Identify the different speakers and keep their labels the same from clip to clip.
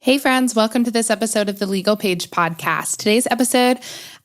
Speaker 1: Hey friends, welcome to this episode of the Legal Paige podcast. Today's episode,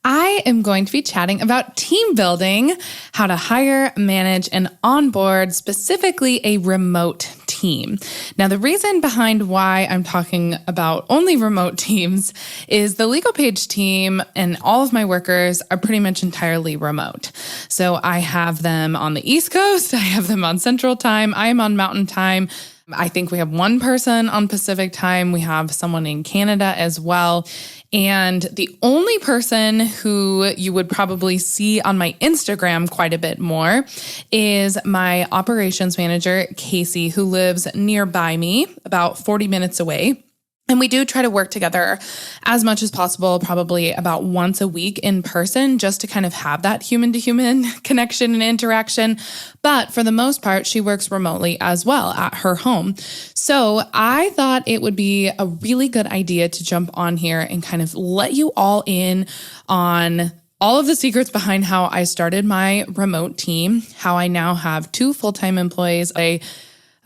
Speaker 1: I am going to be chatting about team building, how to hire, manage, and onboard specifically a remote team. Now, the reason behind why I'm talking about only remote teams is the Legal Paige team and all of my workers are pretty much entirely remote. So I have them on the East Coast, I have them on Central Time, I am on Mountain Time. I think we have one person on Pacific Time. We have someone in Canada as well. And the only person who you would probably see on my Instagram quite a bit more is my operations manager, Casey, who lives nearby me, about 40 minutes away. And we do try to work together as much as possible, probably about once a week in person, just to kind of have that human-to-human connection and interaction. But for the most part, she works remotely as well at her home. So I thought it would be a really good idea to jump on here and kind of let you all in on all of the secrets behind how I started my remote team, how I now have 2 full-time employees,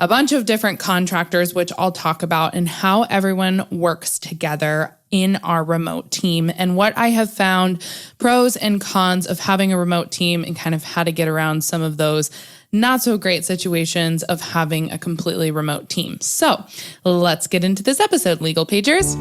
Speaker 1: a bunch of different contractors, which I'll talk about, and how everyone works together in our remote team and what I have found pros and cons of having a remote team and kind of how to get around some of those not so great situations of having a completely remote team. So let's get into this episode, Legal Pagers.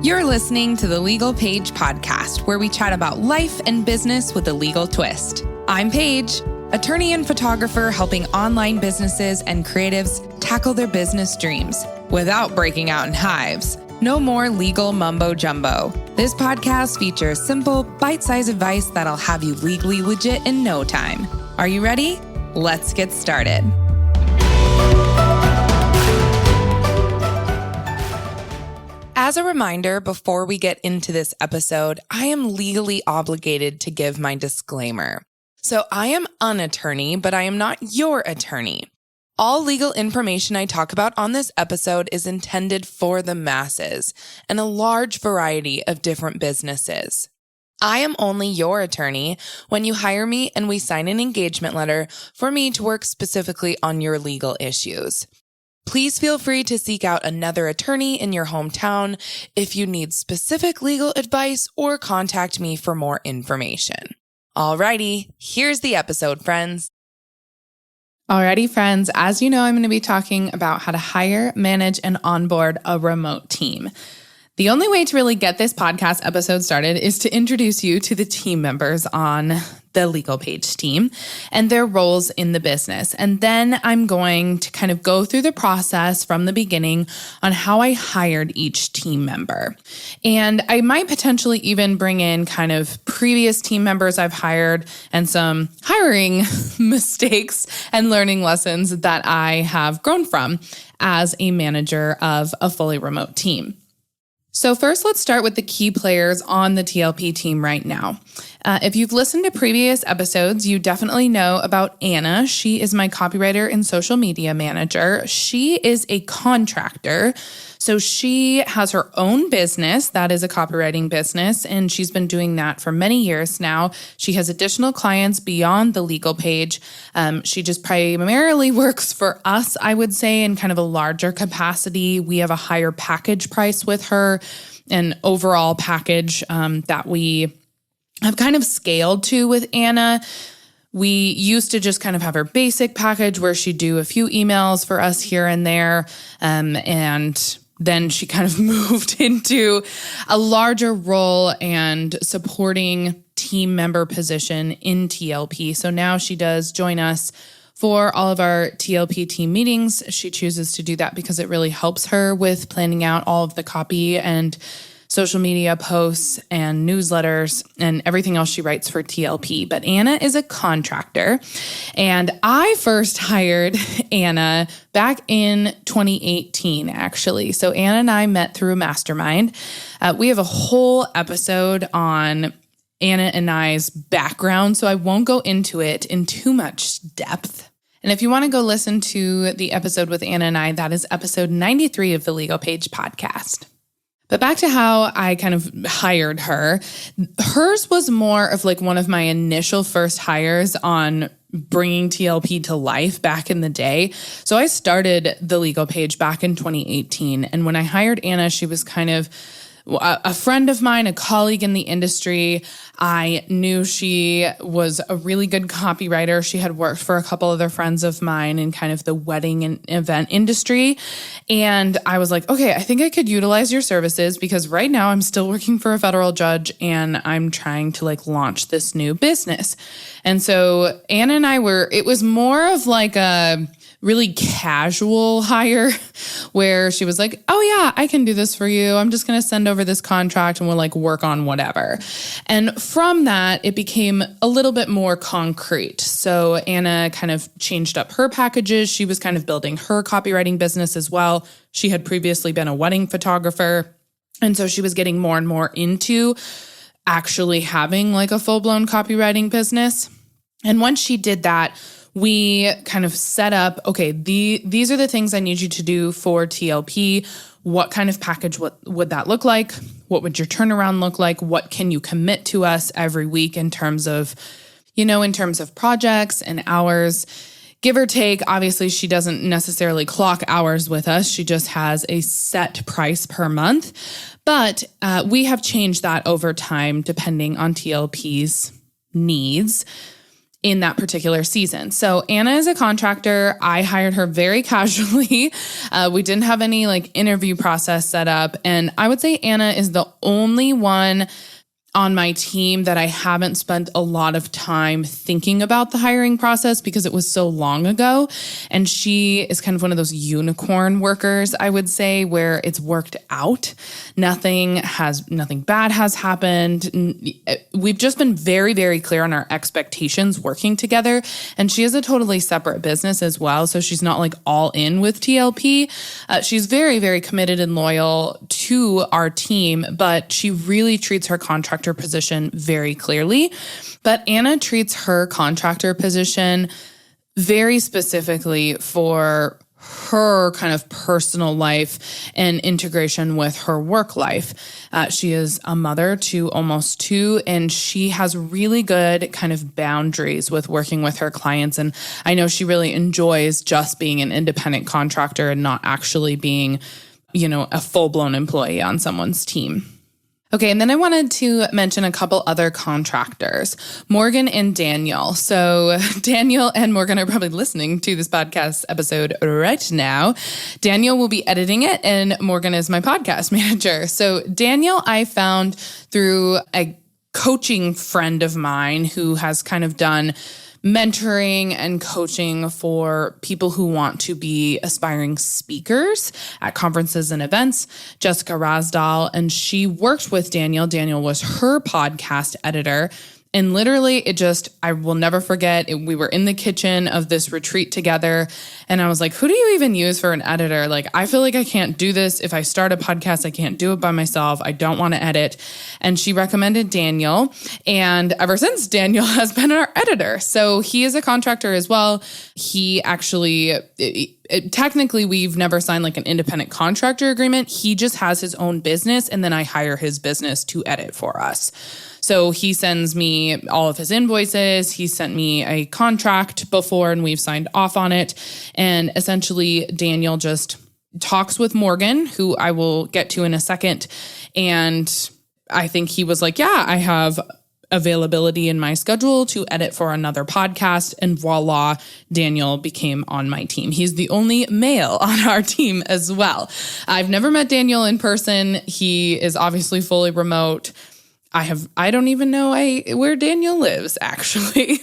Speaker 1: You're listening to the Legal Paige podcast, where we chat about life and business with a legal twist. I'm Paige, attorney and photographer helping online businesses and creatives tackle their business dreams without breaking out in hives. No more legal mumbo jumbo. This podcast features simple, bite-sized advice that'll have you legally legit in no time. Are you ready? Let's get started. As a reminder, before we get into this episode, I am legally obligated to give my disclaimer. So I am an attorney, but I am not your attorney. All legal information I talk about on this episode is intended for the masses and a large variety of different businesses. I am only your attorney when you hire me and we sign an engagement letter for me to work specifically on your legal issues. Please feel free to seek out another attorney in your hometown if you need specific legal advice or contact me for more information. Alrighty, here's the episode, friends. Alrighty, friends, as you know, I'm going to be talking about how to hire, manage, and onboard a remote team. The only way to really get this podcast episode started is to introduce you to the team members on the Legal Paige team and their roles in the business. And then I'm going to kind of go through the process from the beginning on how I hired each team member. And I might potentially even bring in kind of previous team members I've hired and some hiring mistakes and learning lessons that I have grown from as a manager of a fully remote team. So first, let's start with the key players on the TLP team right now. If you've listened to previous episodes, you definitely know about Anna. She is my copywriter and social media manager. She is a contractor. So she has her own business that is a copywriting business, and she's been doing that for many years now. She has additional clients beyond the Legal Paige. She just primarily works for us, I would say, in kind of a larger capacity. We have a higher package price with her, an overall package that we have kind of scaled to with Anna. We used to just kind of have her basic package where she'd do a few emails for us here and there, and then she kind of moved into a larger role and supporting team member position in TLP. So now she does join us for all of our TLP team meetings. She chooses to do that because it really helps her with planning out all of the copy and social media posts and newsletters and everything else she writes for TLP. But Anna is a contractor, and I first hired Anna back in 2018, actually. So Anna and I met through a mastermind. We have a whole episode on Anna and I's background, so I won't go into it in too much depth. And if you want to go listen to the episode with Anna and I, that is episode 93 of the Legal Paige podcast. But back to how I kind of hired her. Hers was more of like one of my initial first hires on bringing TLP to life back in the day. So I started the legal page back in 2018. And when I hired Anna, she was kind of a friend of mine, a colleague in the industry. I knew she was a really good copywriter. She had worked for a couple other friends of mine in kind of the wedding and event industry. And I was like, okay, I think I could utilize your services because right now I'm still working for a federal judge and I'm trying to launch this new business. And so Anna and it was more of like a really casual hire where she was like, oh yeah, I can do this for you. I'm just going to send over this contract and we'll work on whatever. And from that, it became a little bit more concrete. So Anna kind of changed up her packages. She was kind of building her copywriting business as well. She had previously been a wedding photographer. And so she was getting more and more into actually having a full-blown copywriting business. And once she did that, we kind of set up, okay, these are the things I need you to do for TLP. What kind of package would that look like? What would your turnaround look like? What can you commit to us every week in terms of projects and hours? Give or take, obviously she doesn't necessarily clock hours with us. She just has a set price per month. But we have changed that over time depending on TLP's needs in that particular season. So Anna is a contractor. I hired her very casually. We didn't have any interview process set up. And I would say Anna is the only one on my team that I haven't spent a lot of time thinking about the hiring process because it was so long ago. And she is kind of one of those unicorn workers, I would say, where it's worked out. Nothing bad has happened. We've just been very, very clear on our expectations working together. And she is a totally separate business as well. So she's not all in with TLP. She's very, very committed and loyal to our team, but she really treats her contractor position very clearly. But Anna treats her contractor position very specifically for her kind of personal life and integration with her work life. She is a mother to almost 2, and she has really good kind of boundaries with working with her clients. And I know she really enjoys just being an independent contractor and not actually being, a full-blown employee on someone's team. Okay, and then I wanted to mention a couple other contractors, Morgan and Daniel. So Daniel and Morgan are probably listening to this podcast episode right now. Daniel will be editing it, and Morgan is my podcast manager. So Daniel, I found through a coaching friend of mine who has kind of done mentoring and coaching for people who want to be aspiring speakers at conferences and events, Jessica Rasdal, and she worked with Daniel. Daniel was her podcast editor. And literally I will never forget, we were in the kitchen of this retreat together. And I was like, who do you even use for an editor? I feel like I can't do this. If I start a podcast, I can't do it by myself. I don't want to edit. And she recommended Daniel. And ever since, Daniel has been our editor. So he is a contractor as well. He actually, technically, we've never signed an independent contractor agreement. He just has his own business. And then I hire his business to edit for us. So he sends me all of his invoices. He sent me a contract before and we've signed off on it. And essentially Daniel just talks with Morgan, who I will get to in a second. And I think he was like, yeah, I have availability in my schedule to edit for another podcast. And voila, Daniel became on my team. He's the only male on our team as well. I've never met Daniel in person. He is obviously fully remote. I don't even know where Daniel lives, actually.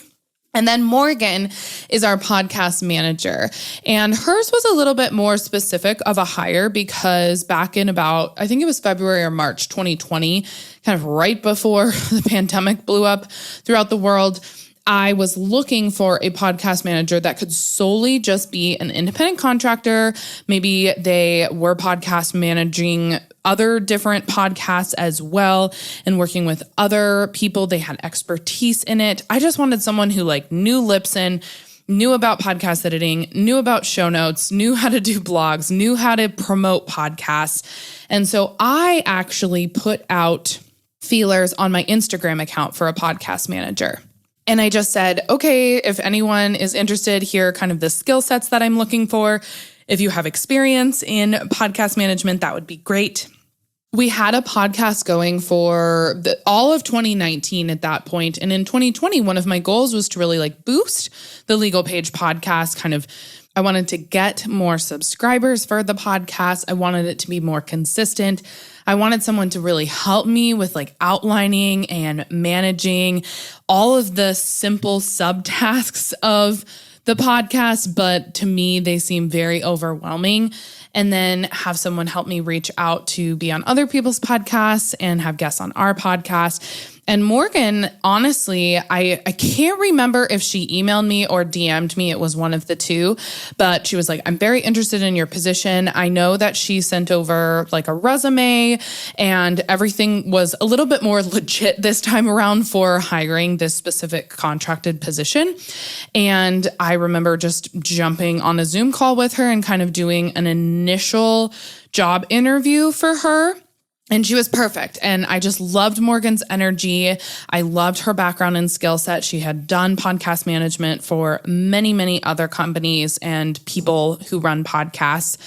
Speaker 1: And then Morgan is our podcast manager. And hers was a little bit more specific of a hire because back in I think it was February or March 2020, kind of right before the pandemic blew up throughout the world, I was looking for a podcast manager that could solely just be an independent contractor. Maybe they were podcast managing other different podcasts as well and working with other people. They had expertise in it. I just wanted someone who knew Libsyn, knew about podcast editing, knew about Shownotes, knew how to do blogs, knew how to promote podcasts. And so I actually put out feelers on my Instagram account for a podcast manager. And I just said, okay, if anyone is interested, here are kind of the skill sets that I'm looking for. If you have experience in podcast management, that would be great. We had a podcast going for all of 2019 at that point. And in 2020, one of my goals was to really boost the Legal Paige podcast. I wanted to get more subscribers for the podcast. I wanted it to be more consistent. I wanted someone to really help me with outlining and managing all of the simple subtasks of the podcast, but to me, they seem very overwhelming. And then have someone help me reach out to be on other people's podcasts and have guests on our podcast. And Morgan, honestly, I can't remember if she emailed me or DM'd me. It was one of the two, but she was like, I'm very interested in your position. I know that she sent over a resume and everything was a little bit more legit this time around for hiring this specific contracted position. And I remember just jumping on a Zoom call with her and kind of doing an initial job interview for her. And she was perfect. And I just loved Morgan's energy. I loved her background and skill set. She had done podcast management for many, many other companies and people who run podcasts.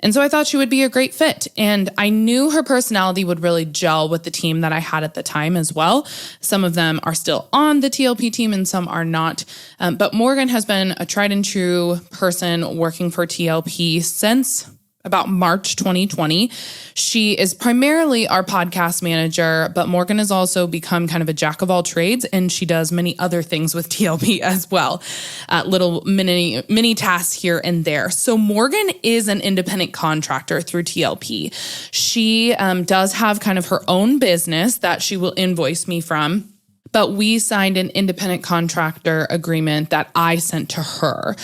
Speaker 1: And so I thought she would be a great fit. And I knew her personality would really gel with the team that I had at the time as well. Some of them are still on the TLP team and some are not. But Morgan has been a tried and true person working for TLP since about March 2020. She is primarily our podcast manager, but Morgan has also become kind of a jack of all trades, and she does many other things with TLP as well. Little mini tasks here and there. So Morgan is an independent contractor through TLP. She does have kind of her own business that she will invoice me from. But we signed an independent contractor agreement that I sent to her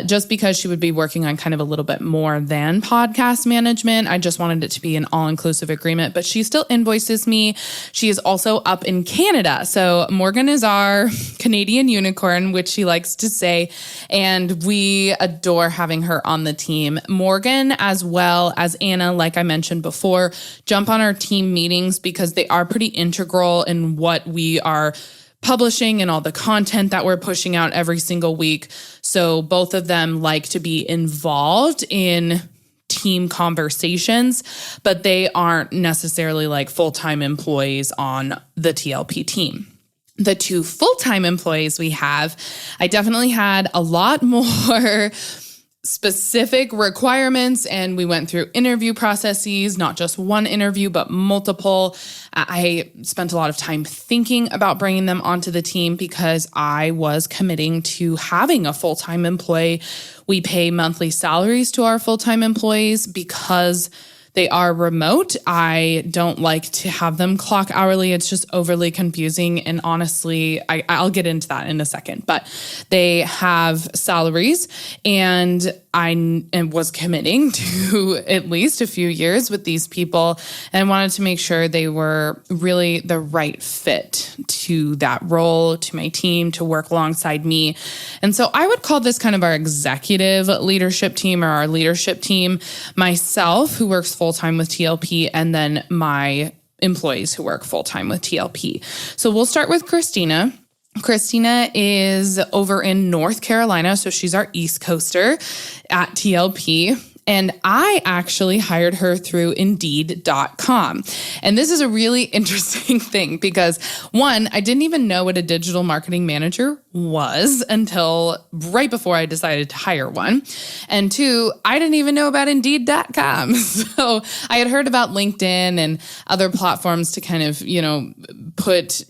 Speaker 1: just because she would be working on kind of a little bit more than podcast management. I just wanted it to be an all-inclusive agreement, but she still invoices me. She is also up in Canada. So Morgan is our Canadian unicorn, which she likes to say, and we adore having her on the team. Morgan, as well as Anna, like I mentioned before, jump on our team meetings because they are pretty integral in what we are publishing and all the content that we're pushing out every single week. So both of them like to be involved in team conversations, but they aren't necessarily full-time employees on the TLP team. The two full-time employees we have, I definitely had a lot more specific requirements, and we went through interview processes, not just one interview, but multiple. I spent a lot of time thinking about bringing them onto the team because I was committing to having a full-time employee. We pay monthly salaries to our full-time employees because they are remote. I don't like to have them clock hourly. It's just overly confusing. And honestly, I'll get into that in a second, but they have salaries, and I was committing to at least a few years with these people, and I wanted to make sure they were really the right fit to that role, to my team, to work alongside me. And so I would call this kind of our executive leadership team, or our leadership team, myself, who works full-time with TLP, and then my employees who work full-time with TLP. So we'll start with Christina. Christina is over in North Carolina, so she's our East Coaster at TLP. And I actually hired her through Indeed.com. And this is a really interesting thing because, one, I didn't even know what a digital marketing manager was until right before I decided to hire one. And two, I didn't even know about Indeed.com. So I had heard about LinkedIn and other platforms to kind of, put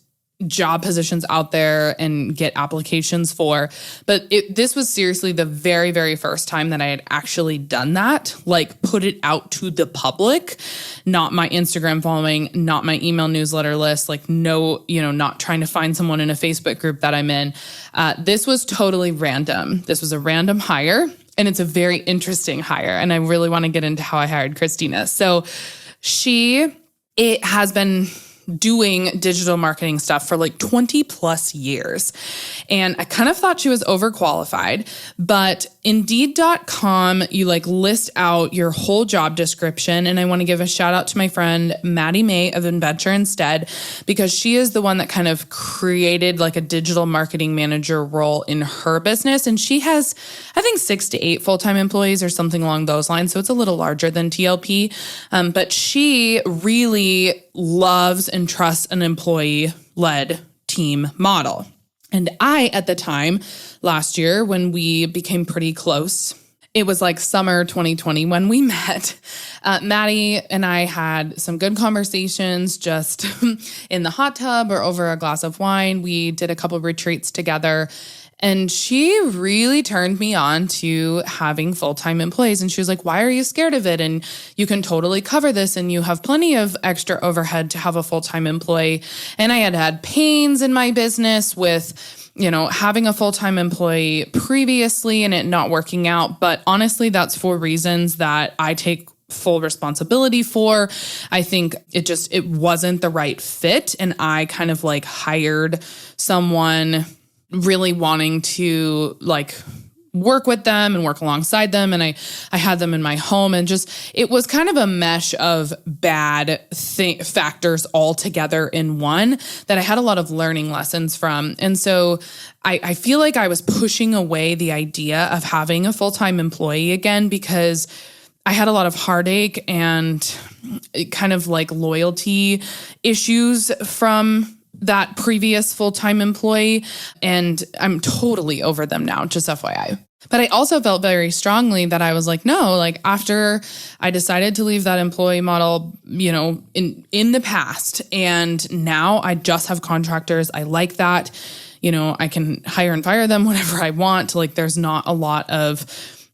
Speaker 1: job positions out there and get applications for. But this was seriously the very, very first time that I had actually done that, put it out to the public, not my Instagram following, not my email newsletter list, not trying to find someone in a Facebook group that I'm in. This was totally random. This was a random hire, and it's a very interesting hire. And I really want to get into how I hired Christina. So it has been
Speaker 2: doing digital marketing stuff for like 20 plus years. And I kind of thought she was overqualified, but Indeed.com, you like list out your whole job description. And I want to give a shout out to my friend, Maddie May of Adventure Instead, because she is the one that kind of created like a digital marketing manager role in her business. And she has, I think, 6 to 8 full-time employees or something along those lines. So it's a little larger than TLP. But she really loves and trusts an employee-led team model. And I, at the time, last year, when we became pretty close, it was like summer 2020 when we met. Maddie and I had some good conversations just in the hot tub or over a glass of wine. We did a couple retreats together. And she really turned me on to having full-time employees. And she was like, why are you scared of it? And you can totally cover this and you have plenty of extra overhead to have a full-time employee. And I had pains in my business with, having a full-time employee previously and it not working out. But honestly, that's for reasons that I take full responsibility for. I think it wasn't the right fit. And I kind of like hired someone really wanting to like work with them and work alongside them. And I had them in my home and it was kind of a mesh of bad factors all together in one that I had a lot of learning lessons from. And so I feel like I was pushing away the idea of having a full-time employee again because I had a lot of heartache and kind of like loyalty issues from that previous full-time employee, and I'm totally over them now, just FYI. But I also felt very strongly that I was like, no, like after I decided to leave that employee model, in the past, and now I just have contractors. I like that. I can hire and fire them whenever I want. Like there's not a lot of,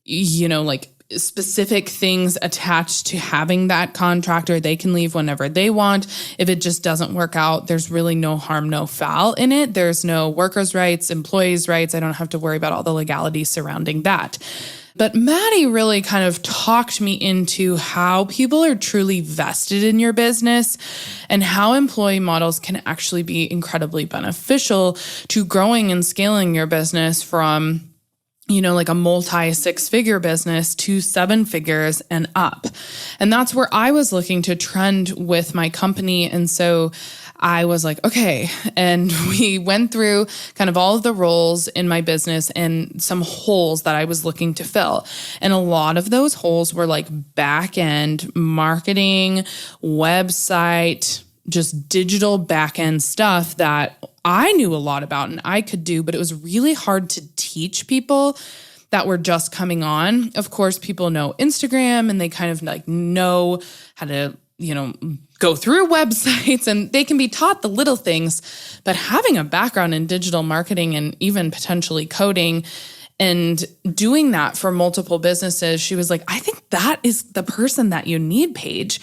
Speaker 2: like specific things attached to having that contractor. They can leave whenever they want. If it just doesn't work out, there's really no harm, no foul in it. There's no workers' rights, employees' rights. I don't have to worry about all the legalities surrounding that. But Maddie really kind of talked me into how people are truly vested in your business and how employee models can actually be incredibly beneficial to growing and scaling your business from like a multi-6-figure business to 7 figures and up. And that's where I was looking to trend with my company. And so I was like, okay. And we went through kind of all of the roles in my business and some holes that I was looking to fill. And a lot of those holes were like back-end marketing, website, just digital back-end stuff that I knew a lot about and I could do, but it was really hard to teach people that were just coming on. Of course, people know Instagram and they kind of like know how to, go through websites and they can be taught the little things, but having a background in digital marketing and even potentially coding and doing that for multiple businesses, she was like, I think that is the person that you need, Paige.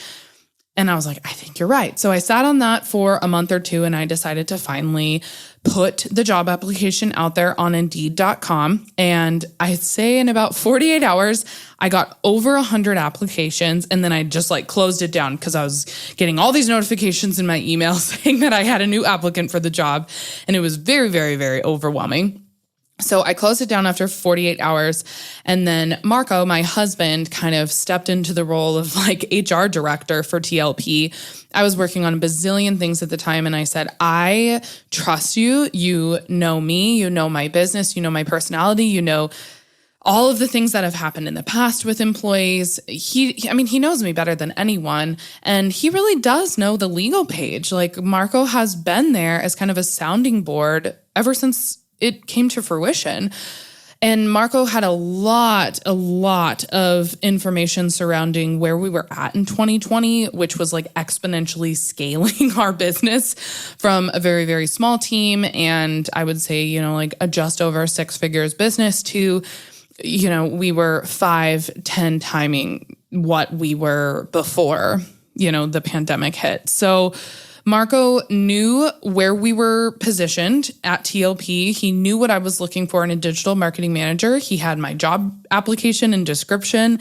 Speaker 2: And I was like, I think you're right. So I sat on that for a month or two and I decided to finally put the job application out there on Indeed.com. And I'd say in about 48 hours, I got over 100 applications. And then I just like closed it down because I was getting all these notifications in my email saying that I had a new applicant for the job. And it was very, very, very overwhelming. So I closed it down after 48 hours. And then Marco, my husband, kind of stepped into the role of like HR director for TLP. I was working on a bazillion things at the time. And I said, I trust you. You know me. You know my business. You know my personality. You know all of the things that have happened in the past with employees. He knows me better than anyone. And he really does know the legal page. Like Marco has been there as kind of a sounding board ever since it came to fruition. And Marco had a lot of information surrounding where we were at in 2020, which was like exponentially scaling our business from a very, very small team. And I would say, like a just over 6 figures business to, we were 5-10 timing what we were before, the pandemic hit. So Marco knew where we were positioned at TLP. He knew what I was looking for in a digital marketing manager. He had my job application and description,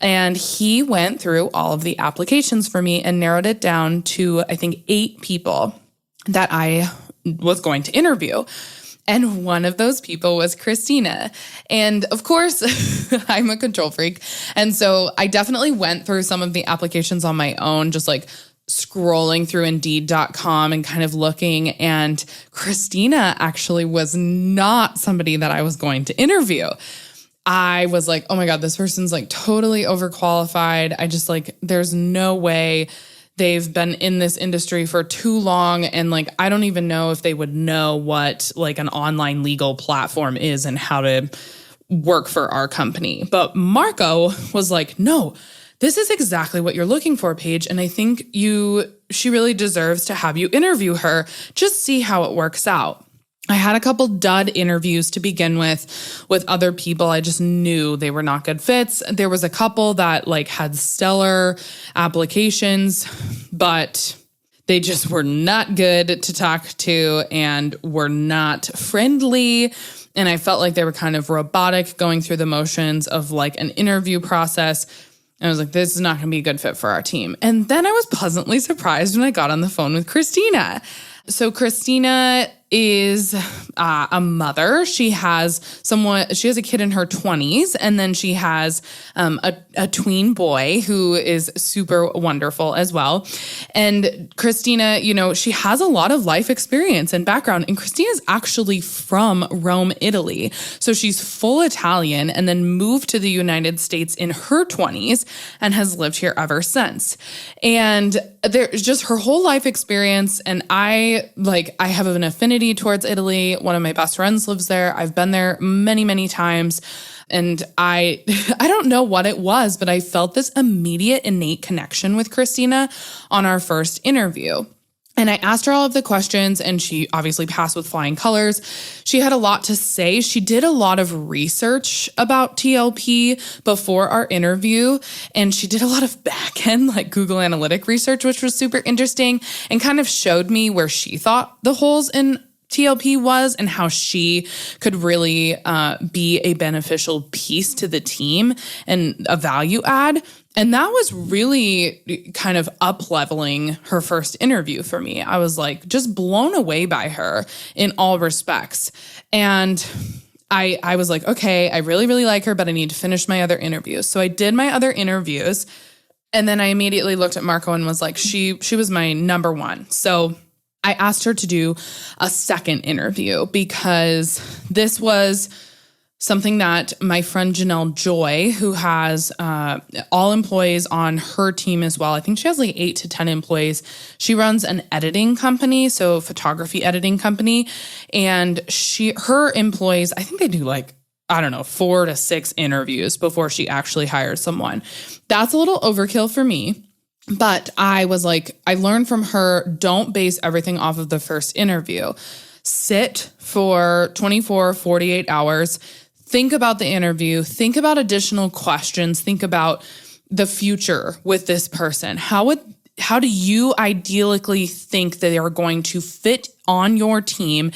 Speaker 2: and he went through all of the applications for me and narrowed it down to, I think, 8 people that I was going to interview. And one of those people was Christina. And of course, I'm a control freak. And so I definitely went through some of the applications on my own, just like scrolling through Indeed.com and kind of looking. And Christina actually was not somebody that I was going to interview. I was like, oh my God, this person's like totally overqualified. I just like, there's no way. They've been in this industry for too long. And like, I don't even know if they would know what like an online legal platform is and how to work for our company. But Marco was like, no, this is exactly what you're looking for, Paige. And I think she really deserves to have you interview her. Just see how it works out. I had a couple dud interviews to begin with other people. I just knew they were not good fits. There was a couple that like had stellar applications, but they just were not good to talk to and were not friendly. And I felt like they were kind of robotic, going through the motions of like an interview process. And I was like, this is not going to be a good fit for our team. And then I was pleasantly surprised when I got on the phone with Christina. So Christina is a mother. She has a kid in her 20s, and then she has a tween boy who is super wonderful as well. And Christina, she has a lot of life experience and background, and Christina's actually from Rome, Italy. So she's full Italian and then moved to the United States in her 20s and has lived here ever since. And there's just her whole life experience. And I have an affinity towards Italy. One of my best friends lives there. I've been there many, many times. And I don't know what it was, but I felt this immediate innate connection with Christina on our first interview. And I asked her all of the questions, and she obviously passed with flying colors. She had a lot to say. She did a lot of research about TLP before our interview, and she did a lot of back-end, like Google Analytic research, which was super interesting and kind of showed me where she thought the holes in TLP was and how she could really be a beneficial piece to the team and a value add. And that was really kind of up-leveling her first interview for me. I was like just blown away by her in all respects. And I was like, okay, I really, really like her, but I need to finish my other interviews. So I did my other interviews, and then I immediately looked at Marco and was like, she was my number one. So I asked her to do a second interview because this was something that my friend Janelle Joy, who has all employees on her team as well. I think she has like 8 to 10 employees. She runs an editing company, so photography editing company. And her employees, I think they do 4 to 6 interviews before she actually hires someone. That's a little overkill for me. But I was like, I learned from her, don't base everything off of the first interview. Sit for 24, 48 hours. Think about the interview. Think about additional questions. Think about the future with this person. How do you ideally think that they are going to fit on your team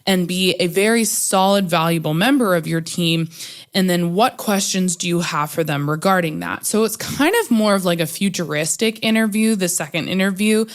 Speaker 2: and be a very solid, valuable member of your team? And then what questions do you have for them regarding that? So it's kind of more of like a futuristic interview. The second interview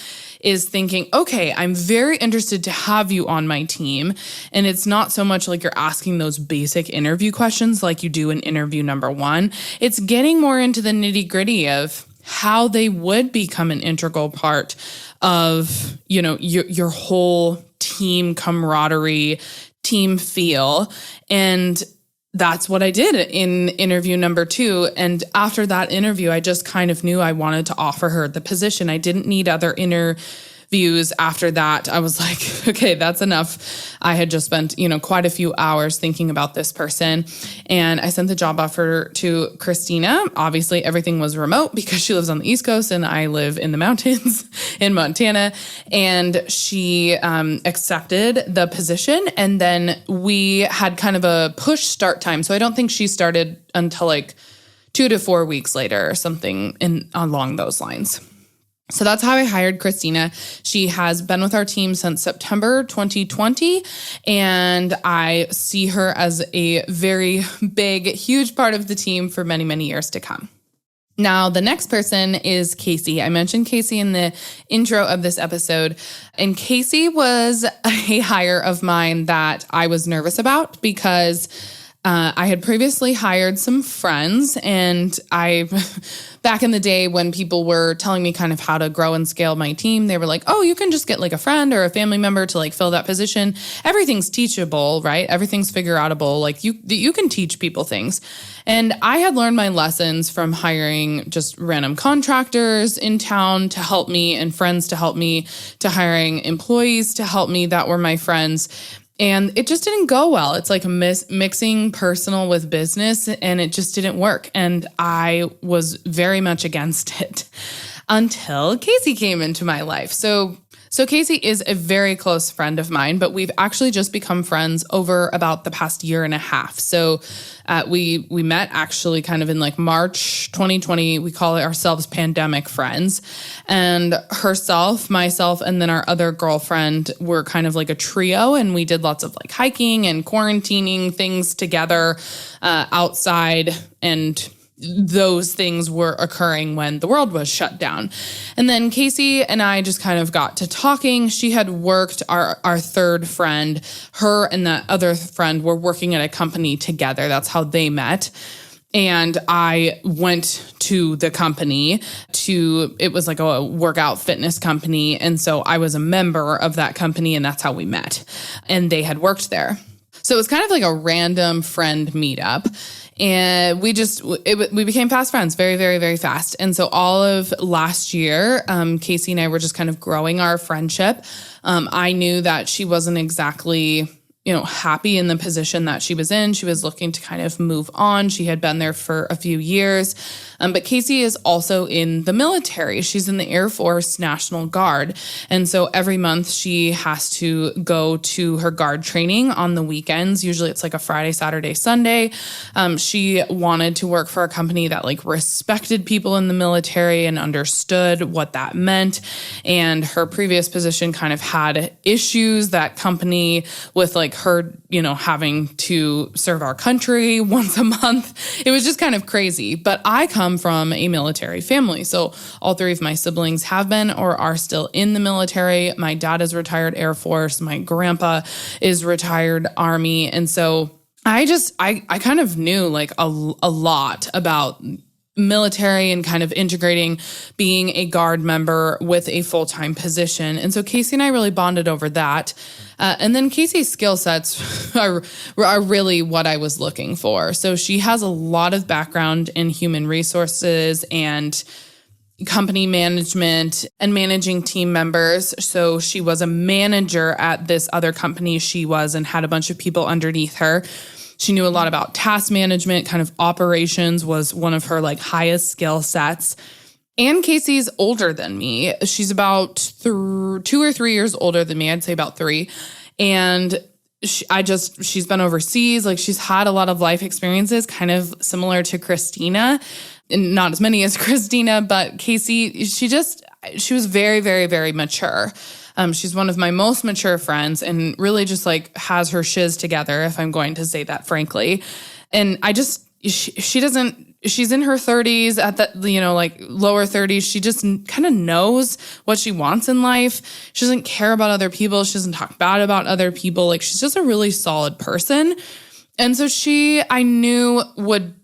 Speaker 2: is thinking, okay, I'm very interested to have you on my team. And it's not so much like you're asking those basic interview questions like you do in interview number 1. It's getting more into the nitty-gritty of how they would become an integral part of, your whole team camaraderie, team feel. And that's what I did in interview number 2. And after that interview, I just kind of knew I wanted to offer her the position. I didn't need other interviews after that. I was like, okay, that's enough. I had just spent, quite a few hours thinking about this person. And I sent the job offer to Christina. Obviously, everything was remote because she lives on the East Coast and I live in the mountains in Montana. And she accepted the position. And then we had kind of a push start time. So I don't think she started until 2 to 4 weeks later or something along those lines. So that's how I hired Christina. She has been with our team since September 2020, and I see her as a very big, huge part of the team for many, many years to come. Now, the next person is Casey. I mentioned Casey in the intro of this episode, and Casey was a hire of mine that I was nervous about because I had previously hired some friends, and back in the day when people were telling me kind of how to grow and scale my team, they were like, oh, you can just get like a friend or a family member to like fill that position. Everything's teachable, right? Everything's figure outable. Like you can teach people things. And I had learned my lessons from hiring just random contractors in town to help me and friends to help me, to hiring employees to help me that were my friends. And it just didn't go well. It's like mixing personal with business, and it just didn't work. And I was very much against it until Casey came into my life. So Casey is a very close friend of mine, but we've actually just become friends over about the past year and a half. So we met actually kind of in like March 2020. We call it ourselves pandemic friends. And herself, myself, and then our other girlfriend were kind of like a trio. And we did lots of like hiking and quarantining things together outside, and those things were occurring when the world was shut down. And then Casey and I just kind of got to talking. She had worked, our third friend, her and that other friend were working at a company together. That's how they met. And I went to the company it was like a workout fitness company. And so I was a member of that company, and that's how we met. And they had worked there. So it was kind of like a random friend meetup. And we became fast friends very, very, very fast. And so all of last year, Casey and I were just kind of growing our friendship. I knew that she wasn't exactly, happy in the position that she was in. She was looking to kind of move on. She had been there for a few years. But Casey is also in the military. She's in the Air Force National Guard. And so every month she has to go to her guard training on the weekends. Usually it's like a Friday, Saturday, Sunday. She wanted to work for a company that like respected people in the military and understood what that meant. And her previous position kind of had issues, that company, with like her, having to serve our country once a month. It was just kind of crazy. But I come from a military family. So all three of my siblings have been or are still in the military. My dad is retired Air Force. My grandpa is retired Army. And so I kind of knew like a lot about military and kind of integrating being a guard member with a full-time position. And so Casey and I really bonded over that. And then Casey's skill sets are really what I was looking for. So she has a lot of background in human resources and company management and managing team members. So she was a manager at this other company she was and had a bunch of people underneath her. She knew a lot about task management, kind of operations was one of her like highest skill sets. And Casey's older than me. She's about 2 or 3 years older than me. I'd say about 3. And she's been overseas. Like she's had a lot of life experiences, kind of similar to Christina, and not as many as Christina, but Casey, she was very, very, very mature. She's one of my most mature friends and really just like has her shiz together, if I'm going to say that frankly. And she's in her 30s at that, like lower 30s. She just kind of knows what she wants in life. She doesn't care about other people. She doesn't talk bad about other people. Like she's just a really solid person. And so I knew would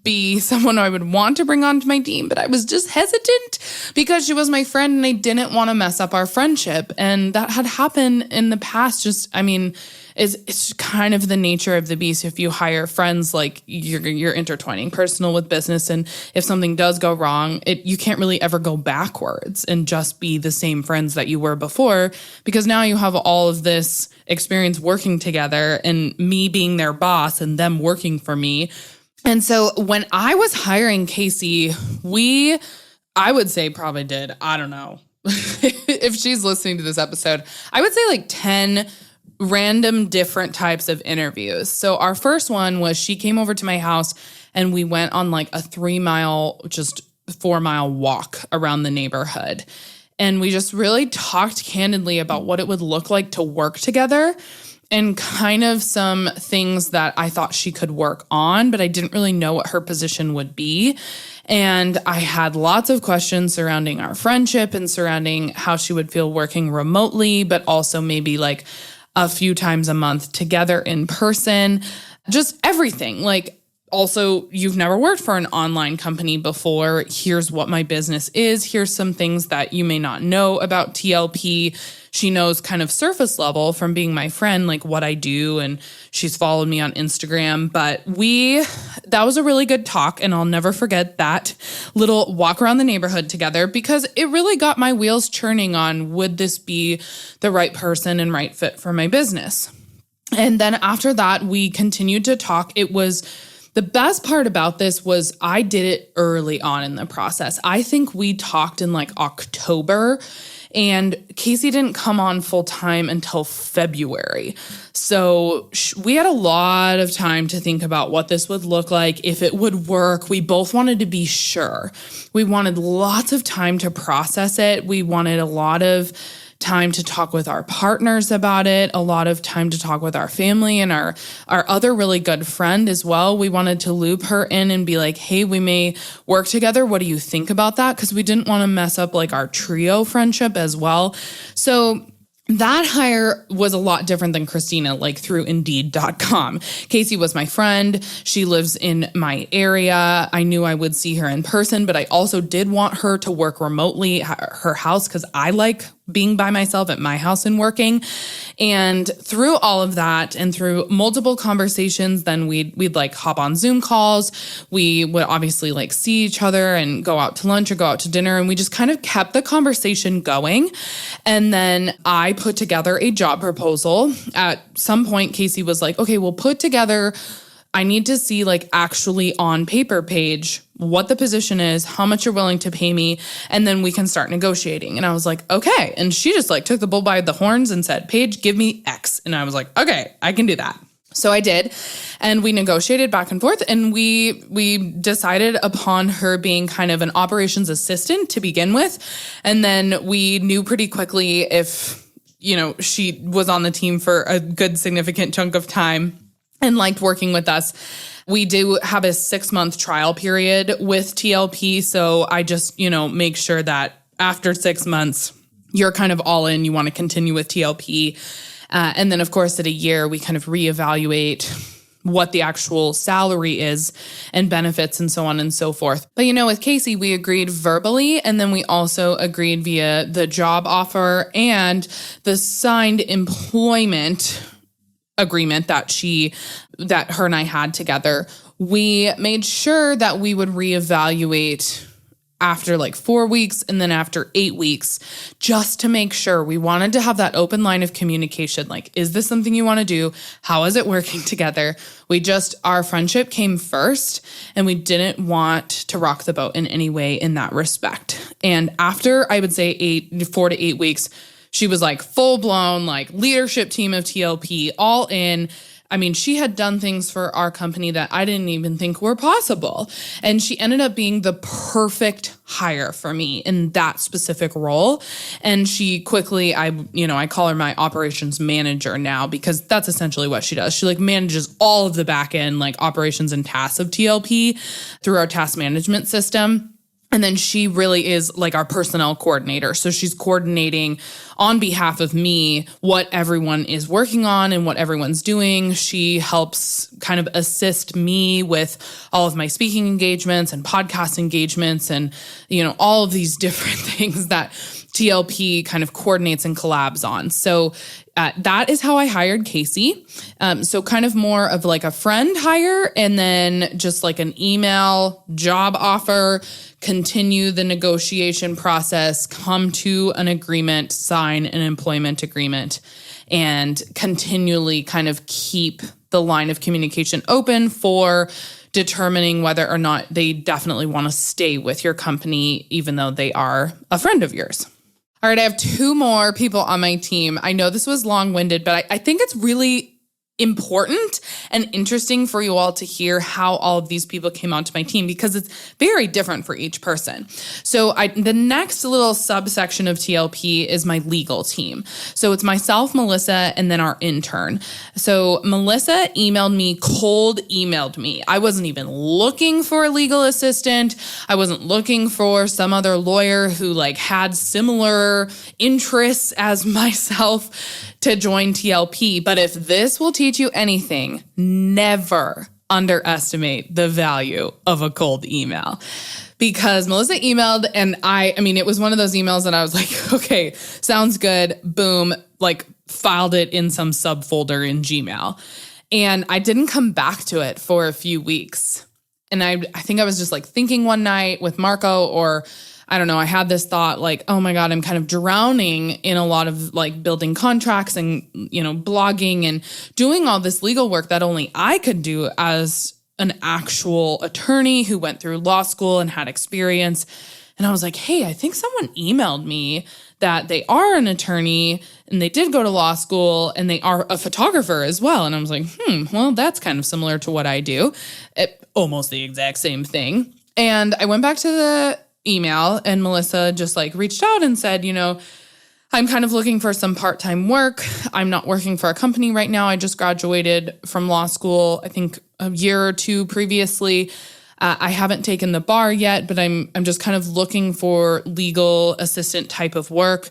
Speaker 2: be someone I would want to bring onto my team, but I was just hesitant because she was my friend and I didn't want to mess up our friendship. And that had happened in the past. It's kind of the nature of the beast. If you hire friends, like you're intertwining personal with business. And if something does go wrong, you can't really ever go backwards and just be the same friends that you were before, because now you have all of this experience working together and me being their boss and them working for me. And so when I was hiring Casey, I would say probably did, I don't know, if she's listening to this episode, I would say like 10 random different types of interviews. So our first one was she came over to my house and we went on like a 3-mile just 4-mile walk around the neighborhood. And we just really talked candidly about what it would look like to work together and kind of some things that I thought she could work on, but I didn't really know what her position would be. And I had lots of questions surrounding our friendship and surrounding how she would feel working remotely, but also maybe like a few times a month together in person, just everything. Like, also, you've never worked for an online company before. Here's what my business is. Here's some things that you may not know about TLP. She knows kind of surface level from being my friend, like what I do. And she's followed me on Instagram. But that was a really good talk. And I'll never forget that little walk around the neighborhood together because it really got my wheels churning on, would this be the right person and right fit for my business? And then after that, we continued to talk. The best part about this was I did it early on in the process. I think we talked in like October, and Casey didn't come on full time until February. So we had a lot of time to think about what this would look like, if it would work. We both wanted to be sure. We wanted lots of time to process it. We wanted a lot of time to talk with our partners about it, a lot of time to talk with our family and our other really good friend as well. We wanted to loop her in and be like, hey, we may work together. What do you think about that? Because we didn't want to mess up like our trio friendship as well. So that hire was a lot different than Christina, like through Indeed.com. Casey was my friend. She lives in my area. I knew I would see her in person, but I also did want her to work remotely at her house because I like being by myself at my house and working. And through all of that and through multiple conversations, then we'd like hop on Zoom calls. We would obviously like see each other and go out to lunch or go out to dinner. And we just kind of kept the conversation going. And then I put together a job proposal. At some point, Casey was like, okay, we'll put together, I need to see like actually on paper, Paige, what the position is, how much you're willing to pay me, and then we can start negotiating. And I was like, okay. And she just like took the bull by the horns and said, Paige, give me X. And I was like, okay, I can do that. So I did. And we negotiated back and forth. And we decided upon her being kind of an operations assistant to begin with. And then we knew pretty quickly if, she was on the team for a good significant chunk of time and liked working with us. We do have a 6-month trial period with TLP. So I just, make sure that after 6 months, you're kind of all in, you want to continue with TLP. And then of course at a year, we kind of reevaluate what the actual salary is and benefits and so on and so forth. But with Casey, we agreed verbally, and then we also agreed via the job offer and the signed employment agreement that her and I had together. We made sure that we would reevaluate after like 4 weeks and then after 8 weeks, just to make sure. We wanted to have that open line of communication. Like, is this something you want to do? How is it working together? Our friendship came first, and we didn't want to rock the boat in any way in that respect. And after, I would say 4 to 8 weeks, she was like full blown, like leadership team of TLP, all in. I mean, she had done things for our company that I didn't even think were possible. And she ended up being the perfect hire for me in that specific role. And she quickly, I call her my operations manager now, because that's essentially what she does. She like manages all of the back end, like operations and tasks of TLP through our task management system. And then she really is like our personnel coordinator. So she's coordinating on behalf of me what everyone is working on and what everyone's doing. She helps kind of assist me with all of my speaking engagements and podcast engagements and, all of these different things that TLP kind of coordinates and collabs on. So that is how I hired Casey. So kind of more of like a friend hire, and then just like an email job offer, continue the negotiation process, come to an agreement, sign an employment agreement, and continually kind of keep the line of communication open for determining whether or not they definitely want to stay with your company, even though they are a friend of yours. All right, I have 2 more people on my team. I know this was long-winded, but I think it's really important and interesting for you all to hear how all of these people came onto my team because it's very different for each person. So the next little subsection of TLP is my legal team. So it's myself, Melissa, and then our intern. So Melissa cold emailed me. I wasn't even looking for a legal assistant. I wasn't looking for some other lawyer who had similar interests as myself to join TLP. But if this will teach you anything, never underestimate the value of a cold email. Because Melissa emailed and I mean, it was one of those emails that I was like, okay, sounds good. Boom, filed it in some subfolder in Gmail. And I didn't come back to it for a few weeks. And I think I was just thinking one night with Marco, or I don't know, I had this thought oh my God, I'm kind of drowning in a lot of building contracts and, blogging and doing all this legal work that only I could do as an actual attorney who went through law school and had experience. And I was like, hey, I think someone emailed me that they are an attorney and they did go to law school and they are a photographer as well. And I was like, well, that's kind of similar to what I do. Almost the exact same thing. And I went back to the email and Melissa just reached out and said, I'm kind of looking for some part-time work. I'm not working for a company right now. I just graduated from law school, I think a year or two previously. I haven't taken the bar yet, but I'm just kind of looking for legal assistant type of work.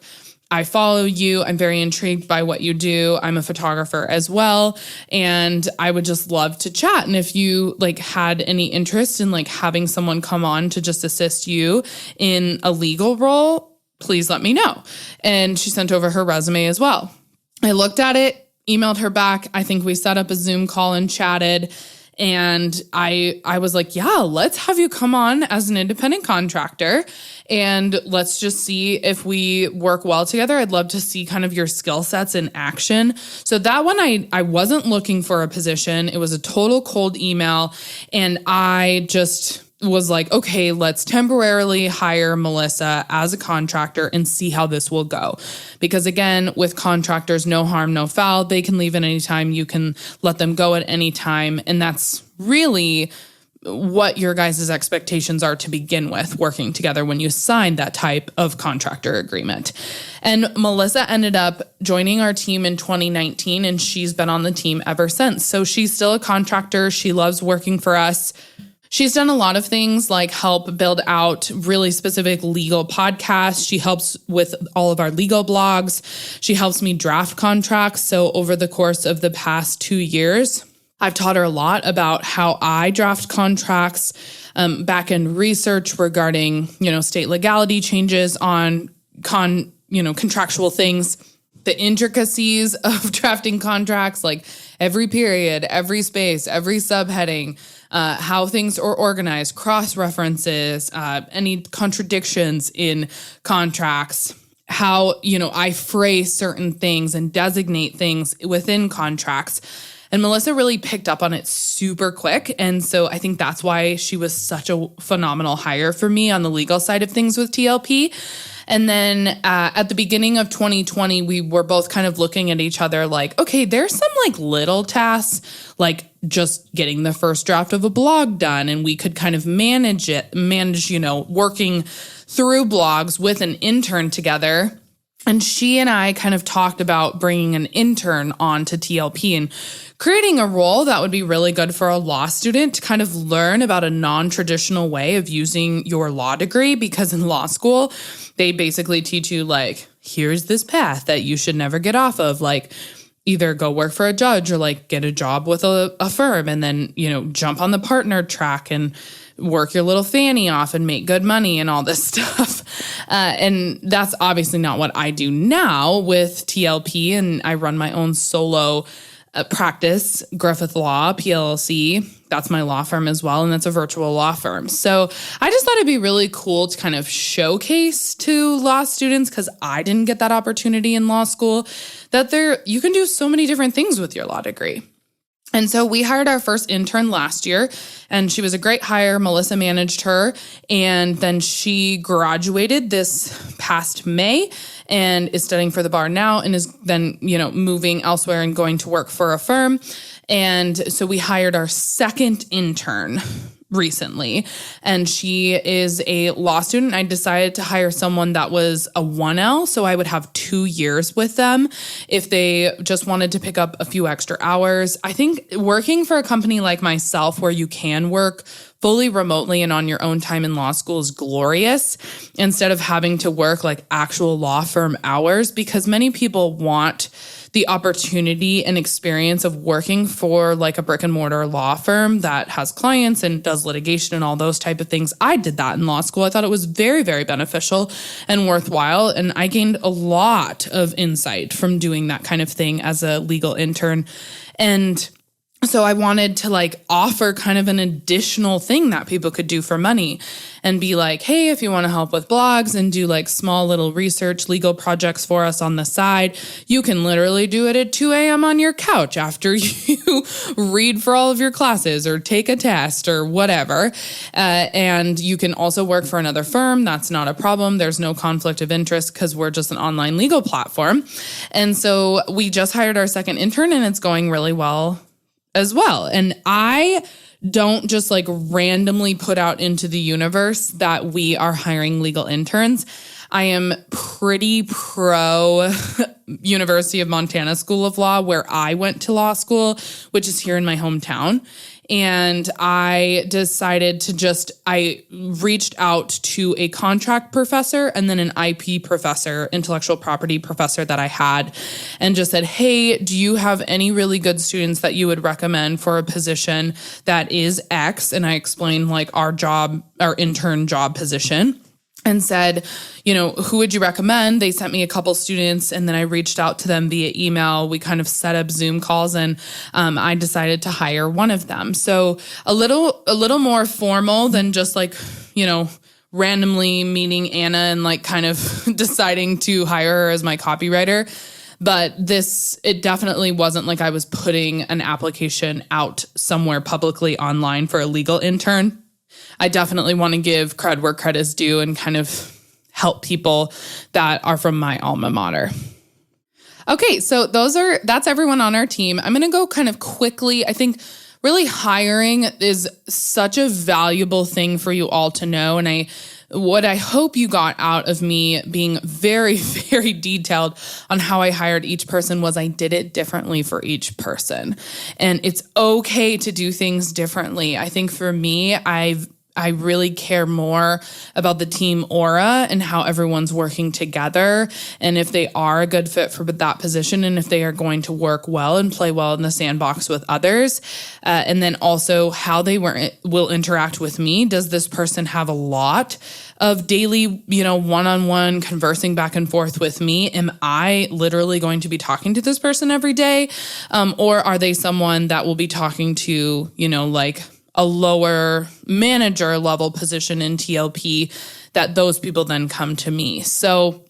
Speaker 2: I follow you. I'm very intrigued by what you do. I'm a photographer as well. And I would just love to chat. And if you had any interest in having someone come on to just assist you in a legal role, please let me know. And she sent over her resume as well. I looked at it, emailed her back. I think we set up a Zoom call and chatted. And I was like, yeah, let's have you come on as an independent contractor and let's just see if we work well together. I'd love to see kind of your skill sets in action. So that one, I wasn't looking for a position. It was a total cold email. And I just was like, okay, let's temporarily hire Melissa as a contractor and see how this will go. Because again, with contractors, no harm, no foul. They can leave at any time. You can let them go at any time. And that's really what your guys' expectations are to begin with working together when you sign that type of contractor agreement. And Melissa ended up joining our team in 2019, and she's been on the team ever since. So she's still a contractor. She loves working for us. She's done a lot of things like help build out really specific legal podcasts. She helps with all of our legal blogs. She helps me draft contracts. So over the course of the past 2 years, I've taught her a lot about how I draft contracts, back-end research regarding, state legality changes on contractual things, the intricacies of drafting contracts, like every period, every space, every subheading, how things are organized, cross-references, any contradictions in contracts, how, I phrase certain things and designate things within contracts. And Melissa really picked up on it super quick. And so I think that's why she was such a phenomenal hire for me on the legal side of things with TLP. And then at the beginning of 2020, we were both kind of looking at each other like, okay, there's some little tasks, like just getting the first draft of a blog done. And we could kind of manage, working through blogs with an intern together. And she and I kind of talked about bringing an intern on to TLP and creating a role that would be really good for a law student to kind of learn about a non-traditional way of using your law degree, because in law school, they basically teach you here's this path that you should never get off of, either go work for a judge or get a job with a firm and then, jump on the partner track and work your little fanny off and make good money and all this stuff. And that's obviously not what I do now with TLP. And I run my own solo practice, Griffith Law, PLLC. That's my law firm as well. And that's a virtual law firm. So I just thought it'd be really cool to kind of showcase to law students, because I didn't get that opportunity in law school, that you can do so many different things with your law degree. And so we hired our first intern last year, and she was a great hire. Melissa managed her, and then she graduated this past May, and is studying for the bar now and is then, moving elsewhere and going to work for a firm. And so we hired our second intern recently, and she is a law student. I decided to hire someone that was a 1L, so I would have 2 years with them if they just wanted to pick up a few extra hours. I think working for a company like myself where you can work fully remotely and on your own time in law school is glorious instead of having to work like actual law firm hours, because many people want the opportunity and experience of working for like a brick and mortar law firm that has clients and does litigation and all those type of things. I did that in law school. I thought it was very, very beneficial and worthwhile. And I gained a lot of insight from doing that kind of thing as a legal intern. And so I wanted to like offer kind of an additional thing that people could do for money and be like, hey, if you want to help with blogs and do like small little research legal projects for us on the side, you can literally do it at 2 a.m. on your couch after you read for all of your classes or take a test or whatever. And you can also work for another firm. That's not a problem. There's no conflict of interest because we're just an online legal platform. And so we just hired our second intern and it's going really well as well. And I don't just like randomly put out into the universe that we are hiring legal interns. I am pretty pro University of Montana School of Law, where I went to law school, which is here in my hometown. And I decided to I reached out to a contract professor and then an IP professor, intellectual property professor that I had, and just said, hey, do you have any really good students that you would recommend for a position that is X? And I explained like our intern job position. And said, who would you recommend? They sent me a couple students and then I reached out to them via email. We kind of set up Zoom calls and I decided to hire one of them. So a little more formal than just like, randomly meeting Anna and like kind of deciding to hire her as my copywriter. But it definitely wasn't like I was putting an application out somewhere publicly online for a legal intern. I definitely want to give cred where cred is due and kind of help people that are from my alma mater. Okay, so that's everyone on our team. I'm going to go kind of quickly. I think really hiring is such a valuable thing for you all to know. And what I hope you got out of me being very, very detailed on how I hired each person was I did it differently for each person. And it's okay to do things differently. I think for me, I really care more about the team aura and how everyone's working together and if they are a good fit for that position and if they are going to work well and play well in the sandbox with others. And then also how they will interact with me. Does this person have a lot of daily, one-on-one conversing back and forth with me? Am I literally going to be talking to this person every day? Or are they someone that will be talking to, like a lower manager level position in TLP that those people then come to me? So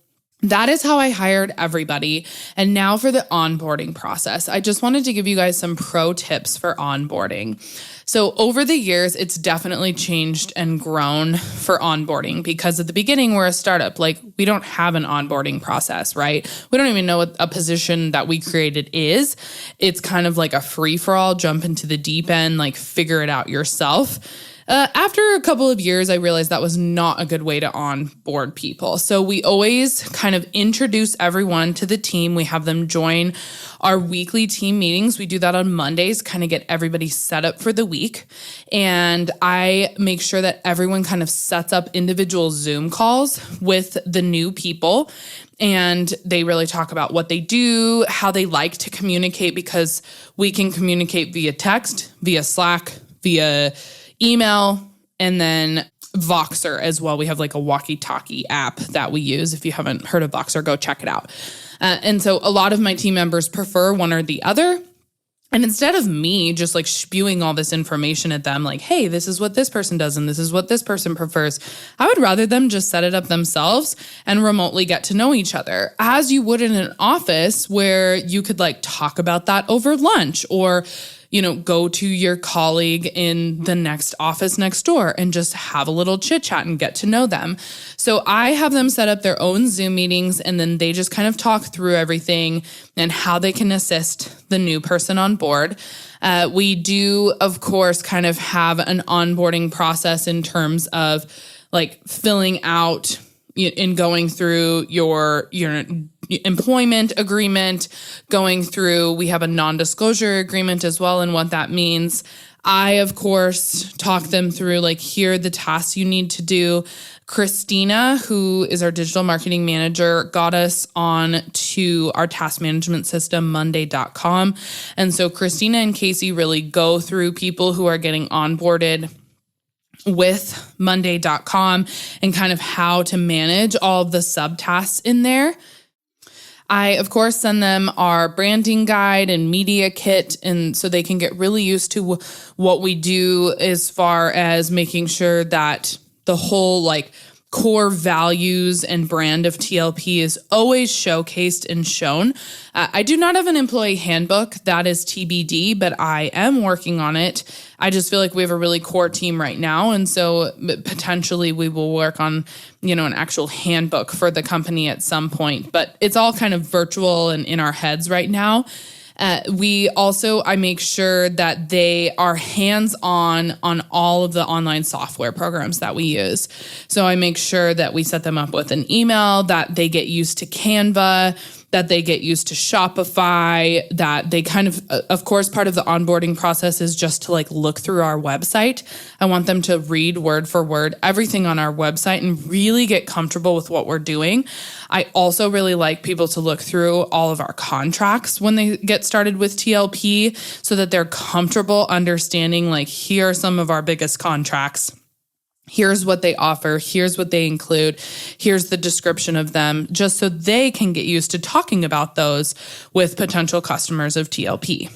Speaker 2: that is how I hired everybody. And now for the onboarding process, I just wanted to give you guys some pro tips for onboarding. So over the years, it's definitely changed and grown for onboarding because at the beginning, we're a startup. Like we don't have an onboarding process, right? We don't even know what a position that we created is. It's kind of like a free-for-all, jump into the deep end, like figure it out yourself. After a couple of years, I realized that was not a good way to onboard people. So we always kind of introduce everyone to the team. We have them join our weekly team meetings. We do that on Mondays, kind of get everybody set up for the week. And I make sure that everyone kind of sets up individual Zoom calls with the new people. And they really talk about what they do, how they like to communicate, because we can communicate via text, via Slack, via email, and then Voxer as well. We have like a walkie-talkie app that we use. If you haven't heard of Voxer, go check it out. And so a lot of my team members prefer one or the other. And instead of me just like spewing all this information at them, like, hey, this is what this person does and this is what this person prefers, I would rather them just set it up themselves and remotely get to know each other, as you would in an office where you could like talk about that over lunch or go to your colleague in the next office next door and just have a little chit chat and get to know them. So I have them set up their own Zoom meetings, and then they just kind of talk through everything and how they can assist the new person on board. We do, of course, kind of have an onboarding process in terms of like filling out and going through your employment agreement, we have a non-disclosure agreement as well, and what that means. I, of course, talk them through like, here are the tasks you need to do. Christina, who is our digital marketing manager, got us on to our task management system, Monday.com. And so Christina and Casey really go through people who are getting onboarded with Monday.com and kind of how to manage all of the subtasks in there. I, of course, send them our branding guide and media kit, and so they can get really used to what we do as far as making sure that the whole like core values and brand of TLP is always showcased and shown. I do not have an employee handbook. That is TBD, but I am working on it. I just feel like we have a really core team right now. And so potentially we will work on, an actual handbook for the company at some point, but it's all kind of virtual and in our heads right now. I make sure that they are hands-on on all of the online software programs that we use. So I make sure that we set them up with an email, that they get used to Canva, that they get used to Shopify, that they kind of course, part of the onboarding process is just to like look through our website. I want them to read word for word everything on our website and really get comfortable with what we're doing. I also really like people to look through all of our contracts when they get started with TLP so that they're comfortable understanding, like, here are some of our biggest contracts. Here's what they offer. Here's what they include. Here's the description of them, just so they can get used to talking about those with potential customers of TLP.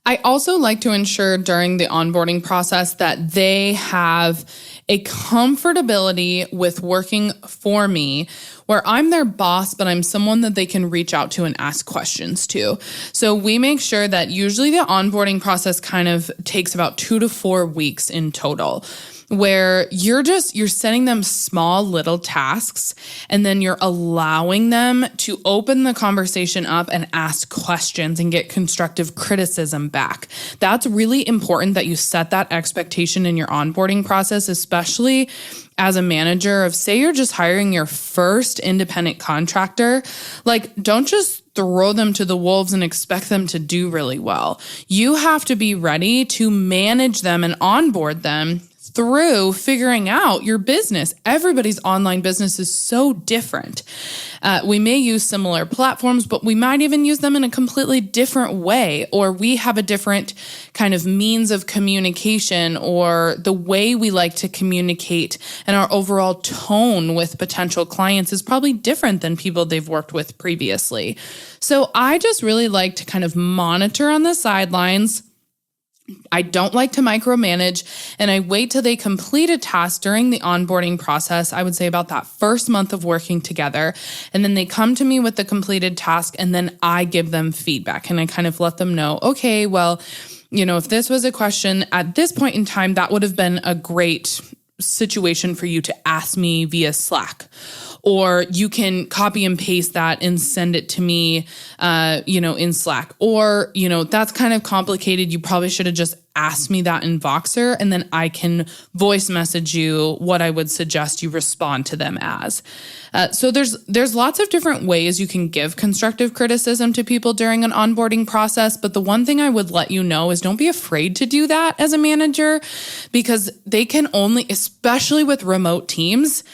Speaker 2: I also like to ensure during the onboarding process that they have a comfortability with working for me, where I'm their boss, but I'm someone that they can reach out to and ask questions to. So we make sure that usually the onboarding process kind of takes about 2 to 4 weeks in total, where you're setting them small little tasks, and then you're allowing them to open the conversation up and ask questions and get constructive criticism back. That's really important that you set that expectation in your onboarding process, especially as a manager of, say you're just hiring your first independent contractor. Like, don't just throw them to the wolves and expect them to do really well. You have to be ready to manage them and onboard them through figuring out your business. Everybody's online business is so different. We may use similar platforms, but we might even use them in a completely different way, or we have a different kind of means of communication, or the way we like to communicate and our overall tone with potential clients is probably different than people they've worked with previously. So I just really like to kind of monitor on the sidelines. I don't like to micromanage, and I wait till they complete a task during the onboarding process. I would say about that first month of working together. And then they come to me with the completed task, and then I give them feedback, and I kind of let them know, okay, well, if this was a question at this point in time, that would have been a great situation for you to ask me via Slack. Or you can copy and paste that and send it to me, in Slack. Or, that's kind of complicated. You probably should have just asked me that in Voxer, and then I can voice message you what I would suggest you respond to them as. So there's lots of different ways you can give constructive criticism to people during an onboarding process. But the one thing I would let you know is don't be afraid to do that as a manager, because they can only, especially with remote teams,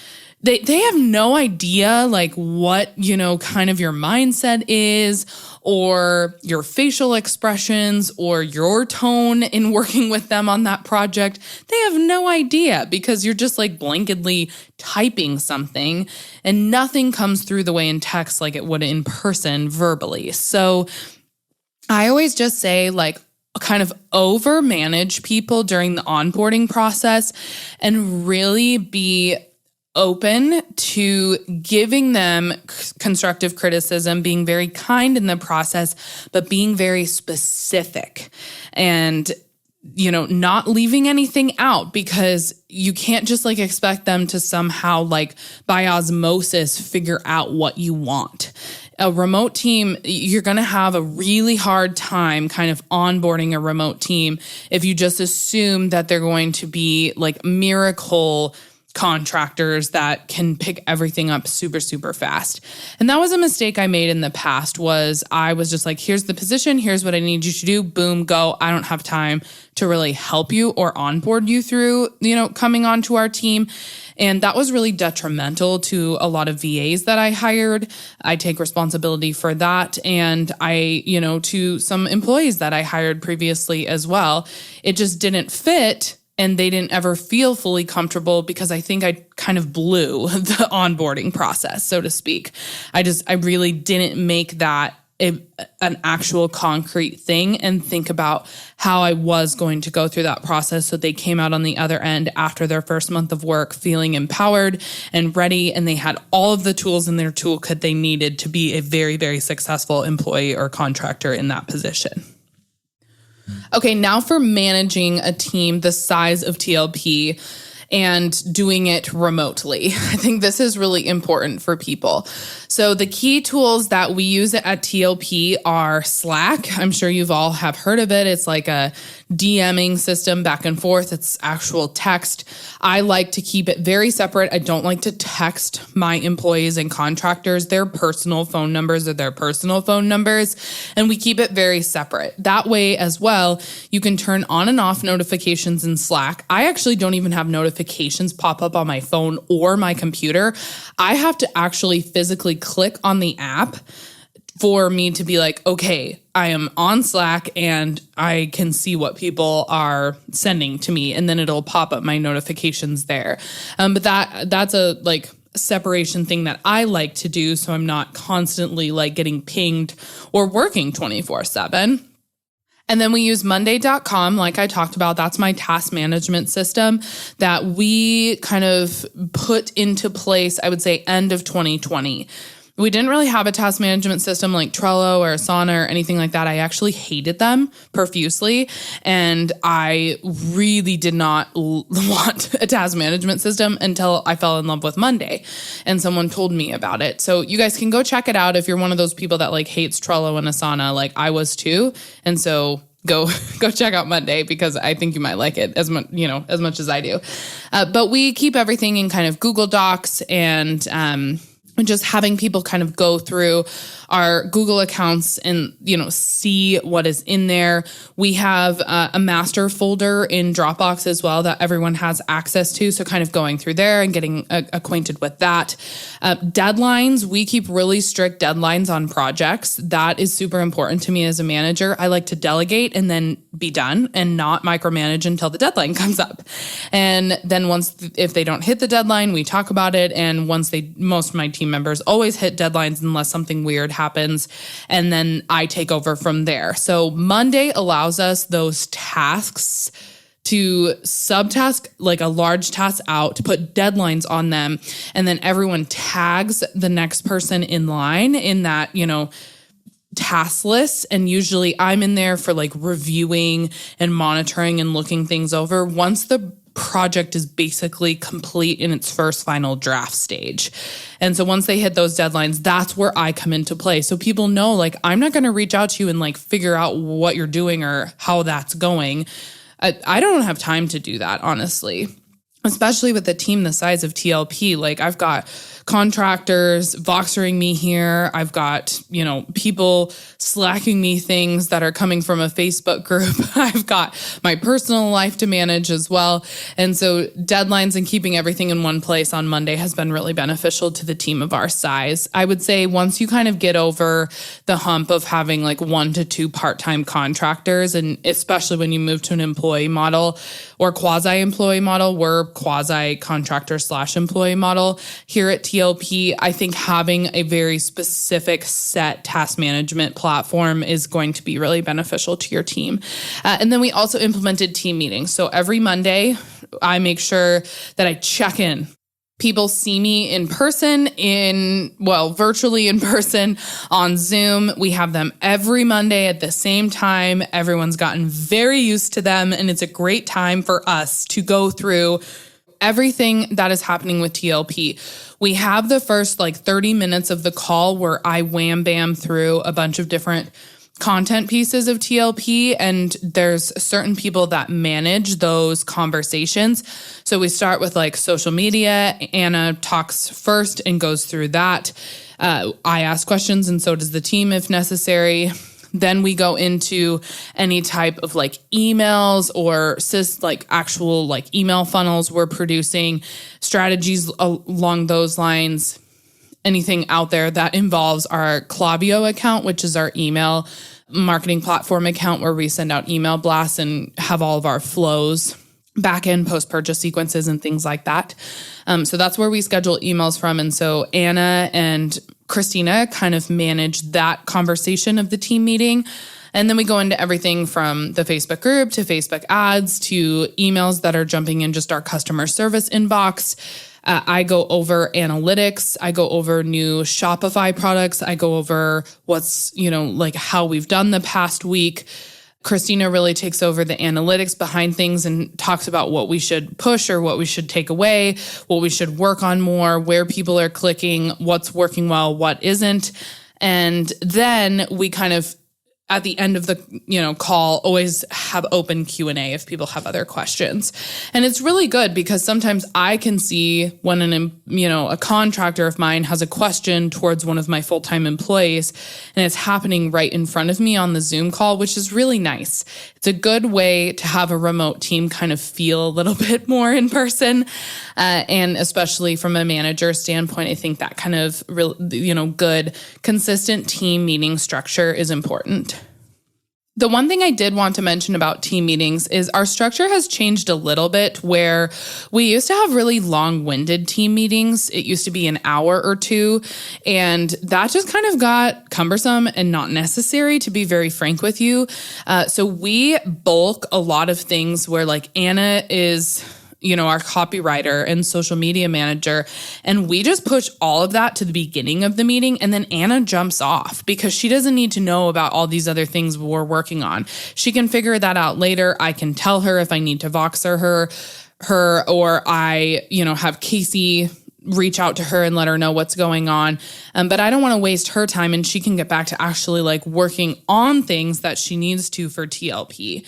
Speaker 2: They have no idea like what, kind of your mindset is, or your facial expressions, or your tone in working with them on that project. They have no idea, because you're just like blanketly typing something and nothing comes through the way in text like it would in person verbally. So I always just say, like, kind of over manage people during the onboarding process and really be open to giving them constructive criticism, being very kind in the process, but being very specific and, not leaving anything out, because you can't just expect them to somehow by osmosis figure out what you want. A remote team, you're going to have a really hard time kind of onboarding a remote team if you just assume that they're going to be miracle contractors that can pick everything up super, super fast. And that was a mistake I made in the past. Was I was just here's the position, here's what I need you to do, boom, go. I don't have time to really help you or onboard you through, coming onto our team. And that was really detrimental to a lot of VAs that I hired. I take responsibility for that. And to some employees that I hired previously as well. It just didn't fit. And they didn't ever feel fully comfortable because I think I kind of blew the onboarding process, so to speak. I really didn't make that an actual concrete thing and think about how I was going to go through that process. So they came out on the other end after their first month of work feeling empowered and ready. And they had all of the tools in their toolkit they needed to be a very, very successful employee or contractor in that position. Okay, now for managing a team the size of TLP and doing it remotely. I think this is really important for people. So the key tools that we use at TLP are Slack. I'm sure you've all have heard of it. It's like a DMing system back and forth. It's actual text. I like to keep it very separate. I don't like to text my employees and contractors their personal phone numbers or their personal phone numbers. And we keep it very separate. That way as well, you can turn on and off notifications in Slack. I actually don't even have notifications pop up on my phone or my computer. I have to actually physically click on the app for me to be okay, I am on Slack and I can see what people are sending to me, and then it'll pop up my notifications there. But that's a separation thing that I like to do, so I'm not constantly getting pinged or working 24/7. And then we use Monday.com, like I talked about. That's my task management system that we kind of put into place, I would say, end of 2020. We didn't really have a task management system like Trello or Asana or anything like that. I actually hated them profusely. And I really did not want a task management system until I fell in love with Monday and someone told me about it. So you guys can go check it out if you're one of those people that hates Trello and Asana, like I was too. And so go check out Monday because I think you might like it as much, as much as I do. But we keep everything in kind of Google Docs and just having people kind of go through our Google accounts and, see what is in there. We have a master folder in Dropbox as well that everyone has access to. So kind of going through there and getting acquainted with that. Deadlines, we keep really strict deadlines on projects. That is super important to me as a manager. I like to delegate and then be done and not micromanage until the deadline comes up. And then if they don't hit the deadline, we talk about it. And most of my team members always hit deadlines unless something weird happens. And then I take over from there. So Monday allows us those tasks to subtask a large task out, to put deadlines on them. And then everyone tags the next person in line in that, task list. And usually I'm in there for reviewing and monitoring and looking things over once the project is basically complete in its first final draft stage. And so once they hit those deadlines, that's where I come into play. So people know, I'm not going to reach out to you and figure out what you're doing or how that's going. I don't have time to do that, honestly, especially with a team the size of TLP. I've got contractors Voxering me here. I've got, people slacking me things that are coming from a Facebook group. I've got my personal life to manage as well. And so deadlines and keeping everything in one place on Monday has been really beneficial to the team of our size. I would say once you kind of get over the hump of having 1 to 2 part-time contractors, and especially when you move to an employee model or quasi-employee model, we're quasi-contractor/employee model here at TLP. I think having a very specific set task management platform is going to be really beneficial to your team. And then we also implemented team meetings. So every Monday, I make sure that I check in People see me in person, virtually in person on Zoom. We have them every Monday at the same time. Everyone's gotten very used to them, and it's a great time for us to go through everything that is happening with TLP. We have the first 30 minutes of the call where I wham bam through a bunch of different content pieces of TLP, and there's certain people that manage those conversations. So we start with social media. Anna talks first and goes through that. I ask questions, and so does the team if necessary. Then we go into any type of emails or actual email funnels we're producing, strategies along those lines. Anything out there that involves our Klaviyo account, which is our email marketing platform account where we send out email blasts and have all of our flows, back-end post-purchase sequences and things like that. So that's where we schedule emails from. And so Anna and Christina kind of manage that conversation of the team meeting. And then we go into everything from the Facebook group to Facebook ads to emails that are jumping in just our customer service inbox. I go over analytics. I go over new Shopify products. I go over what's, how we've done the past week. Christina really takes over the analytics behind things and talks about what we should push or what we should take away, what we should work on more, where people are clicking, what's working well, what isn't. And then we kind of, at the end of the call, always have open Q&A if people have other questions. And it's really good because sometimes I can see when a contractor of mine has a question towards one of my full-time employees, and it's happening right in front of me on the Zoom call, which is really nice. It's a good way to have a remote team kind of feel a little bit more in person. And especially from a manager standpoint, I think that kind of good, consistent team meeting structure is important. The one thing I did want to mention about team meetings is our structure has changed a little bit where we used to have really long-winded team meetings. It used to be an hour or two, and that just kind of got cumbersome and not necessary, to be very frank with you. So we bulk a lot of things where Anna is our copywriter and social media manager. And we just push all of that to the beginning of the meeting. And then Anna jumps off because she doesn't need to know about all these other things we're working on. She can figure that out later. I can tell her if I need to Voxer her, or I, have Casey reach out to her and let her know what's going on. But I don't want to waste her time, and she can get back to actually working on things that she needs to for TLP.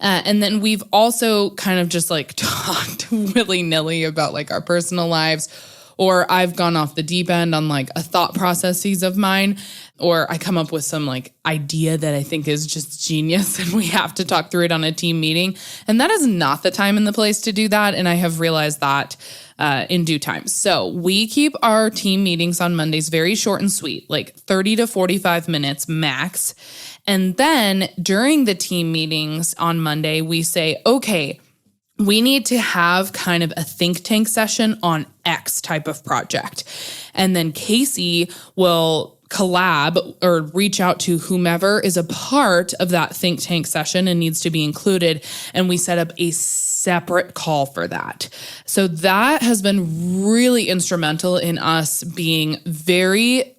Speaker 2: And then we've also kind of just talked willy-nilly about our personal lives, or I've gone off the deep end on a thought processes of mine, or I come up with some idea that I think is just genius and we have to talk through it on a team meeting. And that is not the time and the place to do that. And I have realized that in due time. So we keep our team meetings on Mondays very short and sweet, 30 to 45 minutes max. And then during the team meetings on Monday, we say, okay, we need to have kind of a think tank session on X type of project. And then Casey will collab or reach out to whomever is a part of that think tank session and needs to be included. And we set up a separate call for that. So that has been really instrumental in us being very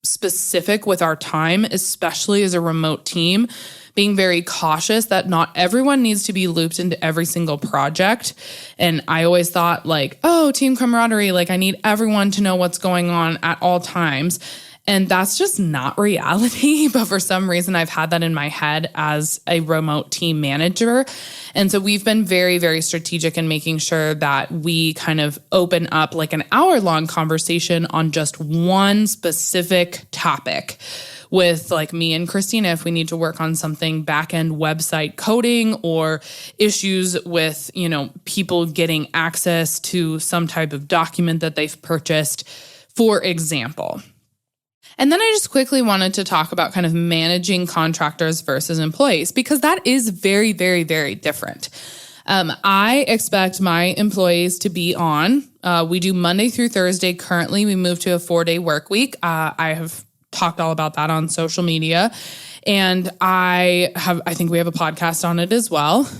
Speaker 2: specific with our time, especially as a remote team, being very cautious that not everyone needs to be looped into every single project. And I always thought team camaraderie, I need everyone to know what's going on at all times. And that's just not reality. But for some reason, I've had that in my head as a remote team manager. And so we've been very, very strategic in making sure that we kind of open up an hour-long conversation on just one specific topic with me and Christina if we need to work on something back-end website coding or issues with, people getting access to some type of document that they've purchased, for example. And then I just quickly wanted to talk about kind of managing contractors versus employees, because that is very, very, very different. I expect my employees to be on. We do Monday through Thursday. Currently, we moved to a 4-day work week. I have talked all about that on social media. And I think we have a podcast on it as well.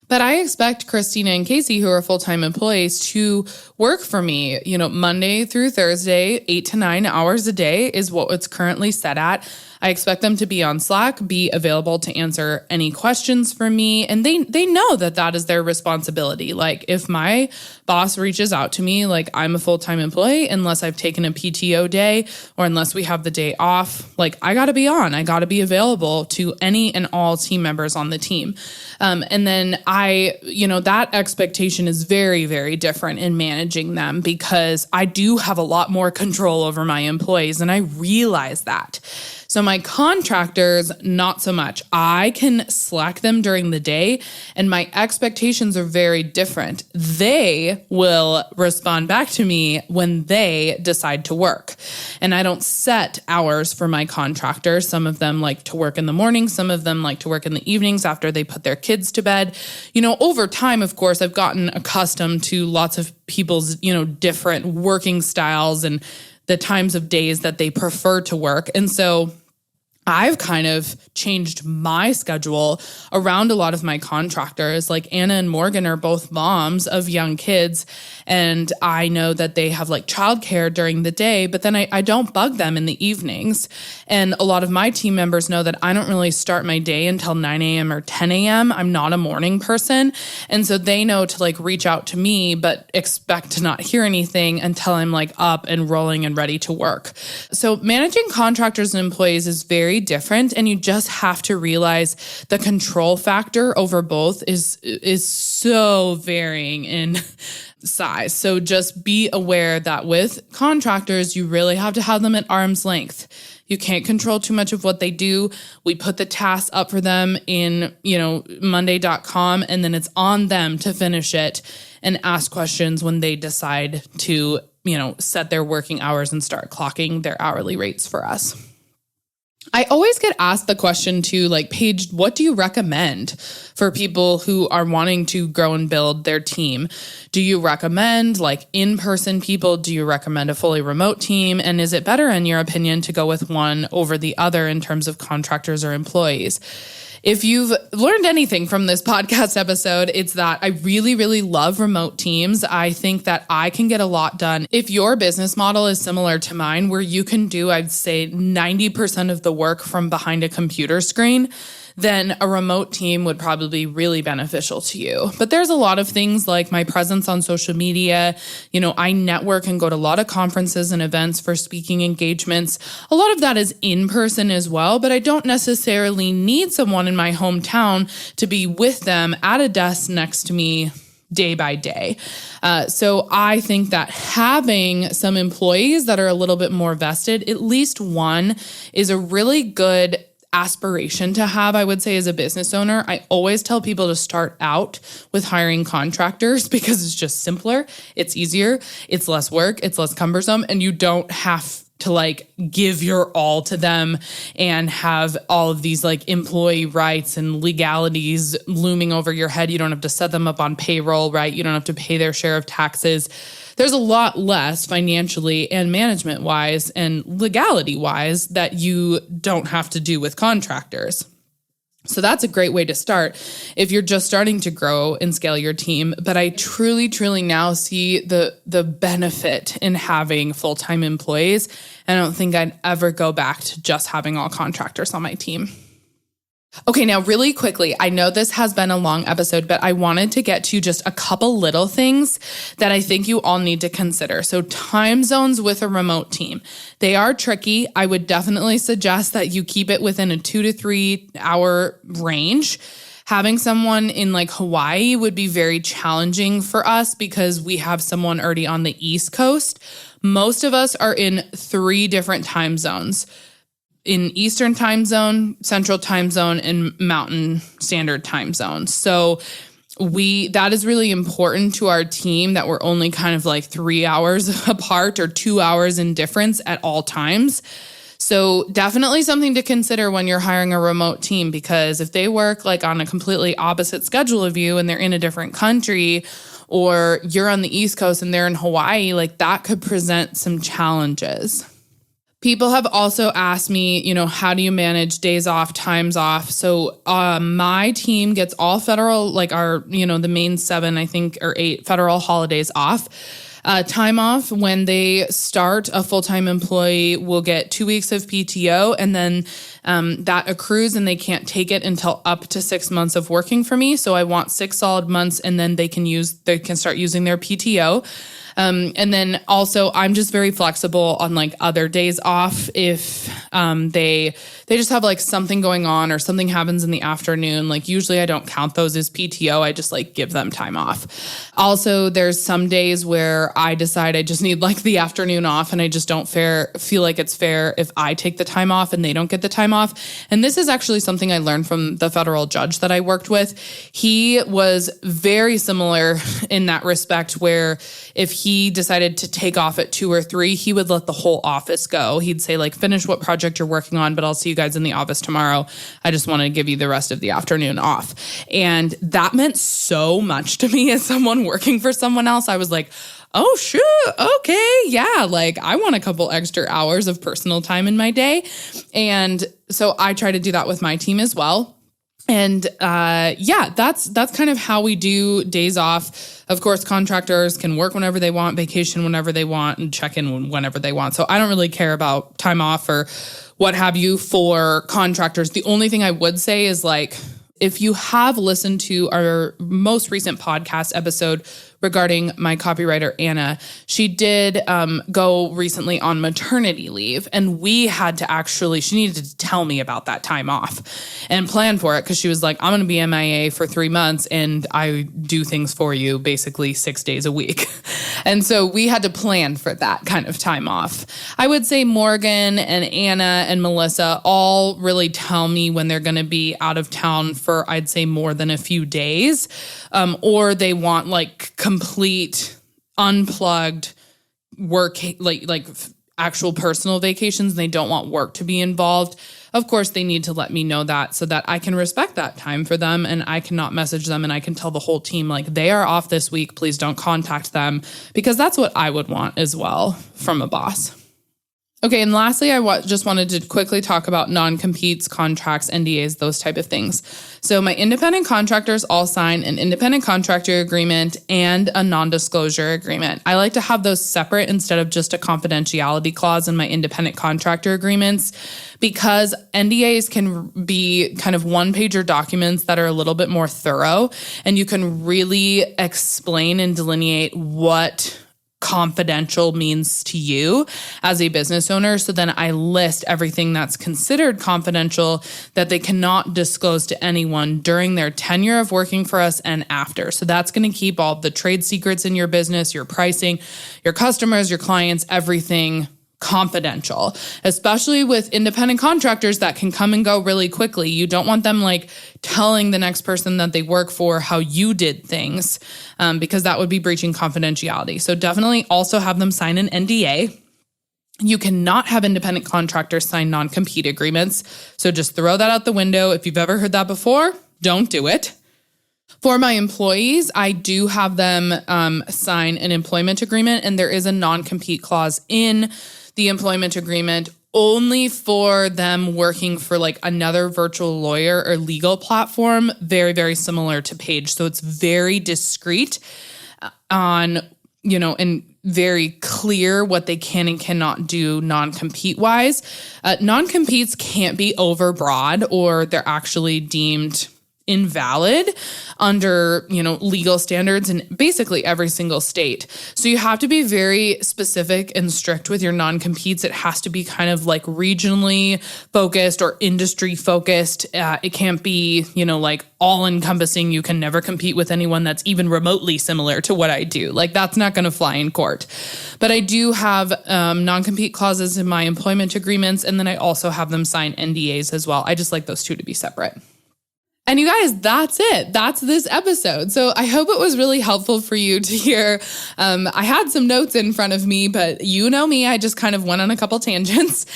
Speaker 2: But I expect Christina and Casey, who are full-time employees, to work for me. Monday through Thursday, 8 to 9 hours a day is what it's currently set at. I expect them to be on Slack, be available to answer any questions for me. And they know that is their responsibility. Like if my boss reaches out to me, like I'm a full-time employee, unless I've taken a PTO day or unless we have the day off, like I got to be on, I got to be available to any and all team members on the team. And then that expectation is very, very different in managing them because I do have a lot more control over my employees and I realize that. So my contractors, not so much. I can Slack them during the day and my expectations are very different. They will respond back to me when they decide to work. And I don't set hours for my contractors. Some of them like to work in the morning. Some of them like to work in the evenings after they put their kids to bed. Over time, of course, I've gotten accustomed to lots of people's, different working styles and the times of days that they prefer to work. And so I've kind of changed my schedule around a lot of my contractors. Like Anna and Morgan are both moms of young kids. And I know that they have like childcare during the day, but then I don't bug them in the evenings. And a lot of my team members know that I don't really start my day until 9 a.m. or 10 a.m. I'm not a morning person. And so they know to like reach out to me, but expect to not hear anything until I'm like up and rolling and ready to work. So managing contractors and employees is very different. And you just have to realize the control factor over both is so varying in size. So just be aware that with contractors, you really have to have them at arm's length. You can't control too much of what they do. We put the tasks up for them in, Monday.com, and then it's on them to finish it and ask questions when they decide to, set their working hours and start clocking their hourly rates for us. I always get asked the question too, like, Paige, what do you recommend for people who are wanting to grow and build their team? Do you recommend like in-person people? Do you recommend a fully remote team? And is it better, in your opinion, to go with one over the other in terms of contractors or employees? If you've learned anything from this podcast episode, it's that I really, really love remote teams. I think that I can get a lot done. If your business model is similar to mine, where you can do, I'd say 90% of the work from behind a computer screen, then a remote team would probably be really beneficial to you. But there's a lot of things like my presence on social media. I network and go to a lot of conferences and events for speaking engagements. A lot of that is in person as well, but I don't necessarily need someone in my hometown to be with them at a desk next to me day by day. So I think that having some employees that are a little bit more vested, at least one, is a really good aspiration to have, I would say, as a business owner. I always tell people to start out with hiring contractors because it's just simpler, it's easier, it's less work, it's less cumbersome, and you don't have to like give your all to them and have all of these like employee rights and legalities looming over your head. You don't have to set them up on payroll, right? You don't have to pay their share of taxes. There's a lot less financially and management wise and legality wise that you don't have to do with contractors. So that's a great way to start if you're just starting to grow and scale your team. But I truly, truly now see the benefit in having full-time employees. And I don't think I'd ever go back to just having all contractors on my team. Okay, now really quickly, I know this has been a long episode, but I wanted to get to just a couple little things that I think you all need to consider. So time zones with a remote team. They are tricky. I would definitely suggest that you keep it within a 2 to 3 hour range. Having someone in like Hawaii would be very challenging for us because we have someone already on the East Coast. Most of us are in 3 different time zones. In Eastern time zone, Central time zone, and Mountain Standard time zone. So that is really important to our team that we're only kind of like 3 hours apart or 2 hours in difference at all times. So definitely something to consider when you're hiring a remote team, because if they work like on a completely opposite schedule of you and they're in a different country, or you're on the East Coast and they're in Hawaii, like that could present some challenges. People have also asked me, how do you manage days off, times off? So my team gets all federal, like our, the main 7, I think, or 8 federal holidays off. Time off, when they start, a full-time employee will get 2 weeks of PTO, and then that accrues and they can't take it until up to 6 months of working for me. So I want 6 solid months, and then they can start using their PTO. And then also I'm just very flexible on like other days off. If they just have like something going on or something happens in the afternoon, like usually I don't count those as PTO. I just like give them time off. Also, there's some days where I decide I just need like the afternoon off, and I just don't feel like it's fair if I take the time off and they don't get the time off. And this is actually something I learned from the federal judge that I worked with. He was very similar in that respect, where if he decided to take off at 2 or 3, he would let the whole office go. He'd say like, finish what project you're working on, but I'll see you guys in the office tomorrow. I just want to give you the rest of the afternoon off. And that meant so much to me as someone working for someone else. I was like, oh, sure. Okay. Yeah. Like I want a couple extra hours of personal time in my day. And so I try to do that with my team as well. And that's kind of how we do days off. Of course, contractors can work whenever they want, vacation whenever they want, and check in whenever they want. So I don't really care about time off or what have you for contractors. The only thing I would say is like, if you have listened to our most recent podcast episode regarding my copywriter, Anna, she did go recently on maternity leave, and she needed to tell me about that time off and plan for it, because she was like, I'm going to be MIA for 3 months and I do things for you basically 6 days a week. And so we had to plan for that kind of time off. I would say Morgan and Anna and Melissa all really tell me when they're going to be out of town for, I'd say, more than a few days, or they want like complete unplugged work, like actual personal vacations. They don't want work to be involved. Of course, they need to let me know that so that I can respect that time for them, and I cannot message them, and I can tell the whole team like, they are off this week. Please don't contact them, because that's what I would want as well from a boss. Okay, and lastly, I just wanted to quickly talk about non-competes, contracts, NDAs, those type of things. So my independent contractors all sign an independent contractor agreement and a non-disclosure agreement. I like to have those separate instead of just a confidentiality clause in my independent contractor agreements, because NDAs can be kind of one-pager documents that are a little bit more thorough, and you can really explain and delineate what confidential means to you as a business owner. So then I list everything that's considered confidential that they cannot disclose to anyone during their tenure of working for us and after. So that's going to keep all the trade secrets in your business, your pricing, your customers, your clients, everything confidential, especially with independent contractors that can come and go really quickly. You don't want them like telling the next person that they work for how you did things, because that would be breaching confidentiality. So definitely also have them sign an NDA. You cannot have independent contractors sign non-compete agreements. So just throw that out the window. If you've ever heard that before, don't do it. For my employees, I do have them sign an employment agreement, and there is a non-compete clause in the employment agreement only for them working for like another virtual lawyer or legal platform, very, very similar to Paige. So it's very discreet on, and very clear what they can and cannot do non-compete wise. Non-competes can't be overbroad, or they're actually deemed invalid under, legal standards in basically every single state. So you have to be very specific and strict with your non-competes. It has to be kind of like regionally focused or industry focused. It can't be, like all encompassing. You can never compete with anyone that's even remotely similar to what I do. Like that's not going to fly in court. But I do have non-compete clauses in my employment agreements. And then I also have them sign NDAs as well. I just like those two to be separate. And you guys, that's it. That's this episode. So I hope it was really helpful for you to hear. I had some notes in front of me, but you know me, I just kind of went on a couple tangents.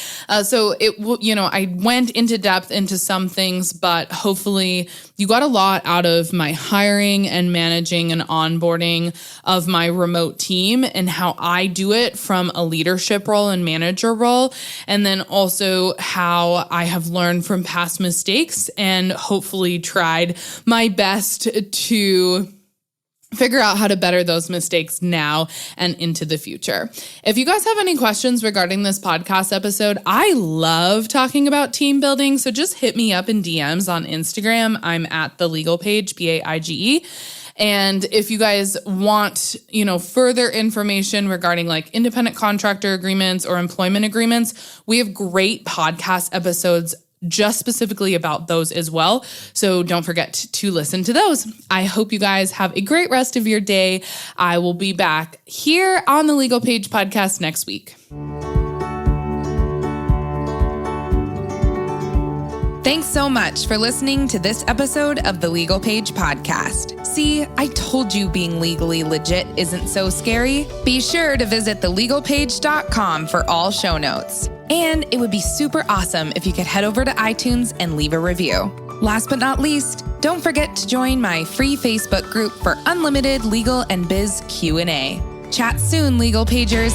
Speaker 2: So I went into depth into some things, but hopefully you got a lot out of my hiring and managing and onboarding of my remote team and how I do it from a leadership role and manager role. And then also how I have learned from past mistakes and hopefully tried my best to figure out how to better those mistakes now and into the future. If you guys have any questions regarding this podcast episode, I love talking about team building. So just hit me up in DMs on Instagram. I'm at the legal page, Paige. And if you guys want, further information regarding like independent contractor agreements or employment agreements, we have great podcast episodes just specifically about those as well. So don't forget to listen to those. I hope you guys have a great rest of your day. I will be back here on the Legal Page podcast next week.
Speaker 1: Thanks so much for listening to this episode of the Legal Page podcast. See, I told you being legally legit isn't so scary. Be sure to visit thelegalpage.com for all show notes. And it would be super awesome if you could head over to iTunes and leave a review. Last but not least, don't forget to join my free Facebook group for unlimited legal and biz Q&A. Chat soon, Legal Pagers.